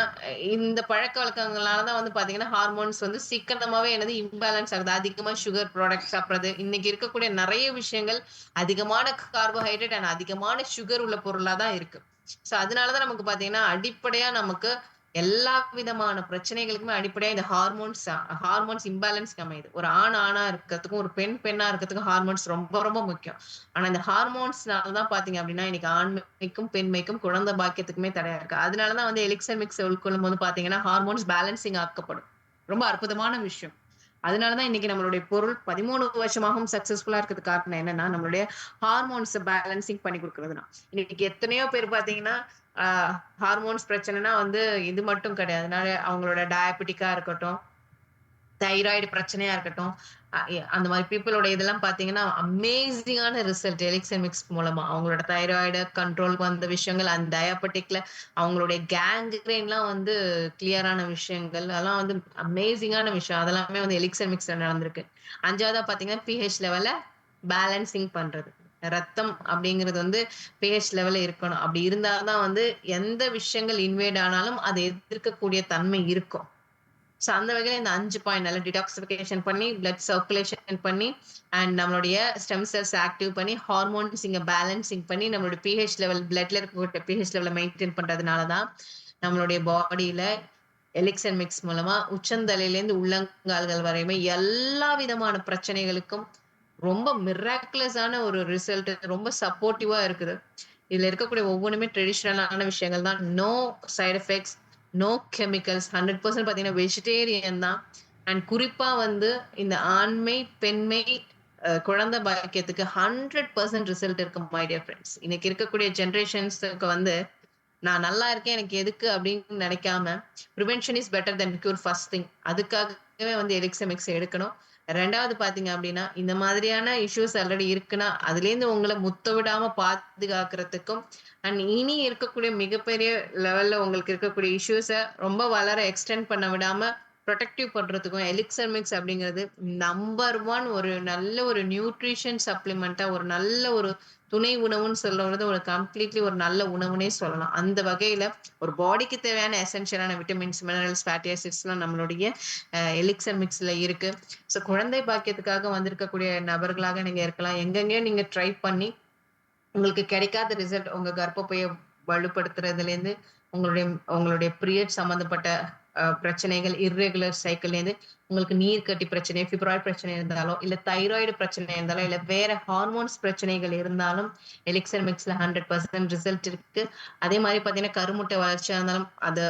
இந்த பழக்கவழக்கங்களால தான் வந்து பார்த்தீங்கன்னா, ஹார்மோன்ஸ் வந்து சீக்கிரமாவே என்னது இம்பேலன்ஸ் ஆகுது. அதிகமா சுகர் ப்ராடக்ட் சாப்பிடுறது. இன்னைக்கு இருக்கக்கூடிய நெறைய விஷயங்கள் அதிகமான கார்போஹைட்ரேட் அண்ட் அதிகமான சுகர் உள்ள பொருளா தான் இருக்கு. சோ அதனால தான் நமக்கு பார்த்தீங்கன்னா, அடிப்படையா நமக்கு எல்லா விதமான பிரச்சனைகளுக்குமே அடிப்படையா இந்த ஹார்மோன்ஸ் இம்பேலன்ஸ்க்கு அமையுது. ஒரு ஆண் ஆணா இருக்கிறதுக்கும், ஒரு பெண் பெண்ணா இருக்கிறதுக்கும் ஹார்மோன்ஸ் ரொம்ப ரொம்ப முக்கியம். ஆனா இந்த ஹார்மோன்ஸ்னால தான் பார்த்தீங்க அப்படின்னா, இன்னைக்கு ஆண்மைக்கும், பெண்மைக்கும் குழந்தை பாக்கியத்துக்குமே தடையா இருக்கு. அதனால தான் வந்து எலிக்சர் மிக்ஸ் உட்கொள்ளும்போது பார்த்தீங்கன்னா, ஹார்மோன்ஸ் பேலன்சிங் ஆக்கப்படும். ரொம்ப அற்புதமான விஷயம். அதனால தான் இன்னைக்கு நம்மளுடைய பொருள் 13 வருஷமாகவும் சக்சஸ்ஃபுல்லா இருக்கிறதுக்கு காரணம் என்னன்னா, நம்மளுடைய ஹார்மோன்ஸ பேலன்சிங் பண்ணி குடுக்குறது தான். இன்னைக்கு எத்தனையோ பேர் பார்த்தீங்கன்னா, ஆ ஹார்மோன்ஸ் பிரச்சனைனா வந்து இது மட்டும் கிடையாது. அவங்களோட டயபெட்டிக்கா இருக்கட்டும், தைராய்டு பிரச்சனையா இருக்கட்டும், அந்த மாரி பீப்பிளோட இதெல்லாம் பார்த்தீங்கன்னா, அமேசிங்கான ரிசல்ட் எலிக்ஸர் மிக்ஸ் மூலமா. அவங்களோட தைராய்டு கண்ட்ரோல்க்கு வந்த விஷயங்கள், அந்த டயாபெட்டிக்ல அவங்களுடைய கேங்க்ரீன்லாம் வந்து கிளியரான விஷயங்கள். அதெல்லாம் வந்து அமேசிங்கான விஷயம். அதெல்லாமே வந்து எலிக்ஸர் மிக்ஸ்ல நடந்திருக்கு. 5வதா பார்த்தீங்கன்னா, பிஹெச் லெவல பேலன்சிங் பண்றது. ரத்தம் அப்படிங்கிறது வந்து பிஹெச் லெவல்ல இருக்கணும். அப்படி இருந்தா தான் வந்து எந்த விஷயங்கள் இன்வேட் ஆனாலும், அத எதிர்க்கக்கூடிய தன்மை இருக்கும். சோ அந்த வகையில இந்த 5 பாயிண்ட் நல்லா டிடாக்சிஃபிகேஷன் பண்ணி, பிளட் சர்க்குலேஷன் பண்ணி, அண்ட் நம்மளுடைய ஸ்டெம் செல்ஸ் ஆக்டிவ் பண்ணி, ஹார்மோன்ஸ் இங்க பேலன்சிங் பண்ணி, நம்மளுடைய பிஹெச் லெவல் பிளட்ல இருக்கக்கூடிய பிஹெச் லெவல மெயின்டெயின் பண்றதுனால தான், நம்மளுடைய பாடியில எலிக்சர் மிக்ஸ் மூலமா உச்சந்தலையிலேருந்து உள்ளங்கால்கள் வரையுமே எல்லா விதமான பிரச்சனைகளுக்கும் ரொம்ப மிராக்குலஸான ஒரு ரிசல்ட், ரொம்ப சப்போர்ட்டிவா இருக்குது. இதுல இருக்கக்கூடிய ஒவ்வொன்னுமே ட்ரெடிஷனலான விஷயங்கள் தான். No side effects, no chemicals. 100% பார்த்தீங்கன்னா வெஜிடேரியன் தான். அண்ட் குறிப்பா வந்து இந்த ஆண்மை, பெண்மை, குழந்தை பாக்கியத்துக்கு 100% ரிசல்ட் இருக்கு மை டியர் ஃப்ரெண்ட்ஸ். இன்னைக்கு இருக்கக்கூடிய ஜெனரேஷன்ஸ்க்கு வந்து நான் நல்லா இருக்கேன், எனக்கு எதுக்கு அப்படின்னு நினைக்காம, prevention is better then cure first thing. அதுக்காகவே வந்து எலிக்ஸர் மிக்ஸ் எடுக்கணும். 2வது பார்த்தீங்க அப்படின்னா, இந்த மாதிரியான இஷ்யூஸ் ஆல்ரெடி இருக்குன்னா, அதுலேருந்து உங்கள முத்த விடாம பாதுகாக்கிறதுக்கும், அண்ட் இனி இருக்கக்கூடிய மிகப்பெரிய லெவல்ல உங்களுக்கு இருக்கக்கூடிய இஷ்யூஸ ரொம்ப வளர எக்ஸ்டெண்ட் பண்ண விடாம புரொடெக்டிவ் பண்றதுக்கும் எலிக்ஸர் மிக்ஸ் அப்படிங்கிறது நம்பர் 1 ஒரு நல்ல ஒரு நியூட்ரிஷன் சப்ளிமெண்ட்டா, ஒரு நல்ல ஒரு துணை உணவுன்னு சொல்றது ஒரு கம்ப்ளீட்லி ஒரு நல்ல உணவுனே சொல்லலாம். அந்த வகையில ஒரு பாடிக்கு தேவையான எசென்ஷியலான விட்டமின்ஸ், மினரல்ஸ், ஃபேட்டி ஆசிட்ஸ்லாம் நம்மளுடைய எலிக்ஸர் மிக்ஸ்ல இருக்கு. ஸோ குழந்தை பாக்கியத்துக்காக வந்திருக்கக்கூடிய நபர்களாக நீங்க இருக்கலாம். எங்கெங்கேயோ நீங்க ட்ரை பண்ணி உங்களுக்கு கிடைக்காத ரிசல்ட், உங்க கர்ப்பப்பைய வலுப்படுத்துறதுலேருந்து, உங்களுடைய உங்களுடைய பீரியட் சம்மந்தப்பட்ட பிரச்சனைகள், இர்ரெகுலர் சைக்கிள்லேருந்து, உங்களுக்கு நீர்க்கட்டி பிரச்சனை, ஃபிப்ராய்ட் பிரச்சனை இருந்தாலோ, இல்ல தைராய்டு பிரச்சனை இருந்தாலோ, இல்ல வேற ஹார்மோன்ஸ் பிரச்சனைகள் இருந்தாலும், எலிக்ஸர் மிக்ஸ்ல 100% ரிசல்ட் இருக்கு. அதே மாரி பார்த்தீங்கன்னா, கருமுட்டை வளர்ச்சியா இருந்தாலும்,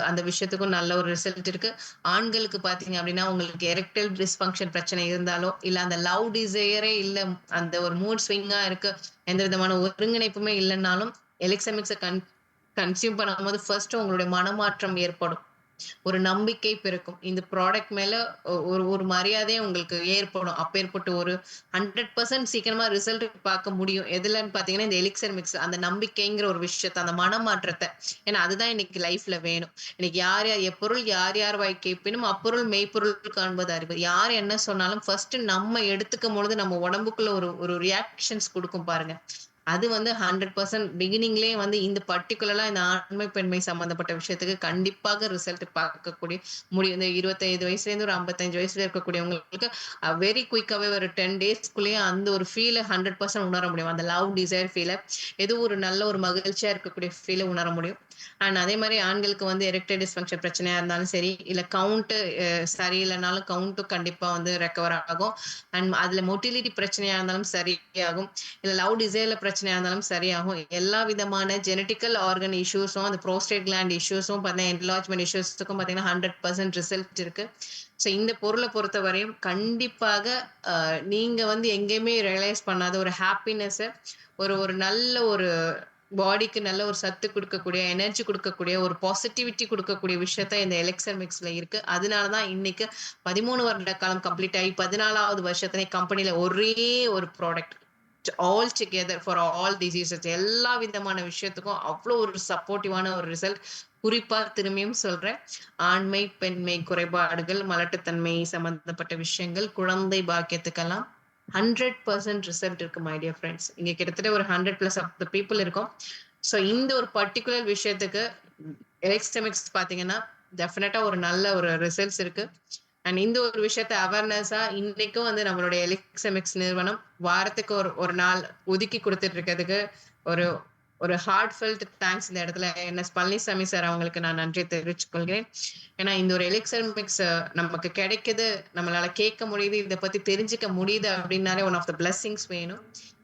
அந்த விஷயத்துக்கும் நல்ல ஒரு ரிசல்ட் இருக்கு. ஆண்களுக்கு பார்த்தீங்க அப்படின்னா, உங்களுக்கு எரெக்டைல் டிஸ்ஃபங்ஷன் பிரச்சனை இருந்தாலோ, இல்ல அந்த லவ் டிசையரே இல்ல, அந்த ஒரு மூட் ஸ்விங்கா இருக்கு, எந்த விதமான ஒருங்கிணைப்புமே இல்லைன்னாலும் எலிக்ஸர் மிக்ஸை கன்சியூம் பண்ணும்போது ஃபர்ஸ்ட் உங்களுடைய மனமாற்றம் ஏற்படும். ஒரு நம்பிக்கை பிறக்கும். இந்த ப்ராடக்ட் மேல ஒரு ஒரு மரியாதையே உங்களுக்கு ஏற்படும். அப்பேற்பட்ட ஒரு 100% சீக்கிரமா ரிசல்ட் பார்க்க முடியும். எதுலன்னு பார்த்தீங்கன்னா, இந்த எலிக்ஸர் மிக்ஸ். அந்த நம்பிக்கைங்கிற ஒரு விஷயத்த, அந்த மனமாற்றத்த. ஏன்னா அதுதான் இன்னைக்கு லைஃப்ல வேணும். இன்னைக்கு யார் யார் எப்பொருள் யார் யார் வாய் கேட்பினும் அப்பொருள் மெய்ப்பொருள் காண்பது அறிவு. யார் என்ன சொன்னாலும் ஃபர்ஸ்ட் நம்ம எடுத்துக்கும் பொழுது நம்ம உடம்புக்குள்ள ஒரு ஒரு ரியாக்ஷன்ஸ் குடுக்கும் பாருங்க. அது வந்து 100% பிகினிங்லயே வந்து இந்த பர்ட்டிகுலரா இந்த ஆண்மை, பெண்மை சம்பந்தப்பட்ட விஷயத்துக்கு கண்டிப்பாக ரிசல்ட் பார்க்கக்கூடிய முடியும். இந்த 25 வயசுலேருந்து ஒரு 55 வயசுல இருக்கக்கூடியவங்களுக்கு வெரி குயிக்காவே ஒரு 10 டேஸ்க்குள்ளேயே அந்த ஒரு ஃபீல 100% உணர முடியும். அந்த லவ், டிசைர் ஃபீல, ஏதோ ஒரு நல்ல ஒரு மகிழ்ச்சியா இருக்கக்கூடிய ஃபீல உணர முடியும். அண்ட் அதே மாரி ஆண்களுக்கு வந்து எரெக்டைல் டிஸ்ஃபங்ஷன் பிரச்சனையா இருந்தாலும் சரி, இல்ல கவுண்ட் சரியில்லைனாலும் கவுண்ட்டும் கண்டிப்பா வந்து ரெக்கவர் ஆகும். அண்ட் அதுல மொட்டிலிட்டி பிரச்சனையா இருந்தாலும் சரியாகும். இல்ல லவ் டிசைர்ல பிரச்சனையா இருந்தாலும் சரியாகும். எல்லா விதமான ஜெனடிக்கல் ஆர்கன் இஷ்யூஸும், அந்த புரோஸ்டேட் கிளாண்ட் இஷ்யூஸும் பார்த்தீங்கன்னா, என்லார்ஜ்மென்ட் இஷ்யூஸுக்கும் பார்த்தீங்கன்னா 100% ரிசல்ட் இருக்கு. ஸோ இந்த பொருளை பொறுத்தவரையும் கண்டிப்பாக நீங்க வந்து எங்கேயுமே ரியலைஸ் பண்ணாத ஒரு ஹாப்பினஸ், ஒரு ஒரு நல்ல ஒரு பாடிக்கு நல்ல ஒரு சத்து குடுக்கக்கூடிய, எனர்ஜி குடுக்கக்கூடிய, ஒரு பாசிட்டிவிட்டி குடுக்கக்கூடிய விஷயத்த இந்த எலிக்ஸர் மிக்ஸ்ல இருக்கு. அதனால தான் இன்னைக்கு 13 வருட காலம் கம்ப்ளீட் ஆகி 14வது வருஷத்துல கம்பெனில ஒரே ஒரு product all together for all diseases, எல்லா விதமான விஷயத்துக்கும் அவ்வளோ ஒரு சப்போர்ட்டிவான ஒரு ரிசல்ட். குறிப்பா திரும்பியும் சொல்றேன், ஆண்மை, பெண்மை குறைபாடுகள், மலட்டுத்தன்மை சம்பந்தப்பட்ட விஷயங்கள், குழந்தை பாக்கியத்துக்கெல்லாம் 100% ரிசல்ட் இருக்கு மை டியர் ஃப்ரெண்ட்ஸ். இங்க கிட்டத்தட்ட ஒரு 100+ ஆஃப் த பீப்புள் இருக்கும். ஸோ இந்த ஒரு பர்ட்டிகுலர் விஷயத்துக்கு எலெக்ஸ்டெமிக்ஸ் பார்த்தீங்கன்னா டெஃபினட்டா ஒரு நல்ல ஒரு ரிசல்ட்ஸ் இருக்கு. அண்ட் இந்த ஒரு விஷயத்த அவேர்னஸா இன்னைக்கும் வந்து நம்மளுடைய எலிக்ஸமிக்ஸ் நிறுவனம் வாரத்துக்கு ஒரு ஒரு நாள் ஒதுக்கி கொடுத்துட்டு இருக்கிறதுக்கு ஒரு ஒரு ஹார்ட் ஃபெல்ட் தேங்க்ஸ் இந்த இடத்துல என்எஸ் பழனிசாமி சார் அவங்களுக்கு நான் நன்றி தெரிவித்துக் கொள்கிறேன். ஏன்னா இந்த ஒரு எலிக்சர் மிக்ஸ் நமக்கு கிடைக்குது, நம்மளால கேட்க முடியுது, இதை பத்தி தெரிஞ்சுக்க முடியுது அப்படின்னாலே ஒன் ஆஃப் த பிளெஸிங்ஸ் வேணும்.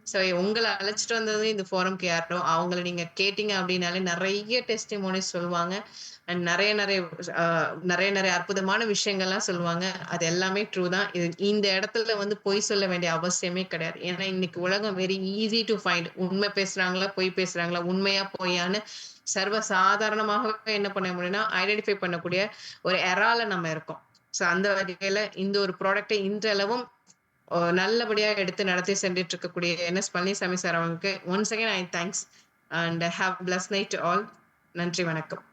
ஸோ உங்களை அழைச்சிட்டு வந்தது இந்த ஃபோரம்க்கு யாரோ அவங்கள நீங்க கேட்டீங்க அப்படின்னாலே நிறைய டெஸ்டிமோனிஸ் சொல்லுவாங்க. அண்ட் நிறைய நிறைய நிறைய நிறைய அற்புதமான விஷயங்கள்லாம் சொல்லுவாங்க. அது எல்லாமே ட்ரூ தான். இந்த இடத்துல வந்து பொய் சொல்ல வேண்டிய அவசியமே கிடையாது. ஏன்னா இன்னைக்கு உலகம் வெரி ஈஸி டு ஃபைண்ட். உண்மை பேசுறாங்களா, பொய் பேசுறாங்களா, உண்மையா பொய்யான்னு சர்வ சாதாரணமாகவே என்ன பண்ண முடியும்னா ஐடென்டிஃபை பண்ணக்கூடிய ஒரு எரால நம்ம இருக்கோம். ஸோ அந்த வகையில இந்த ஒரு ப்ராடக்டை இன்றளவும் நல்லபடியா எடுத்து நடத்தி சென்றுட்டு இருக்கக்கூடிய என்எஸ் பழனிசாமி சார் அவங்களுக்கு once again I thanks and have plus night to all. நன்றி, வணக்கம்.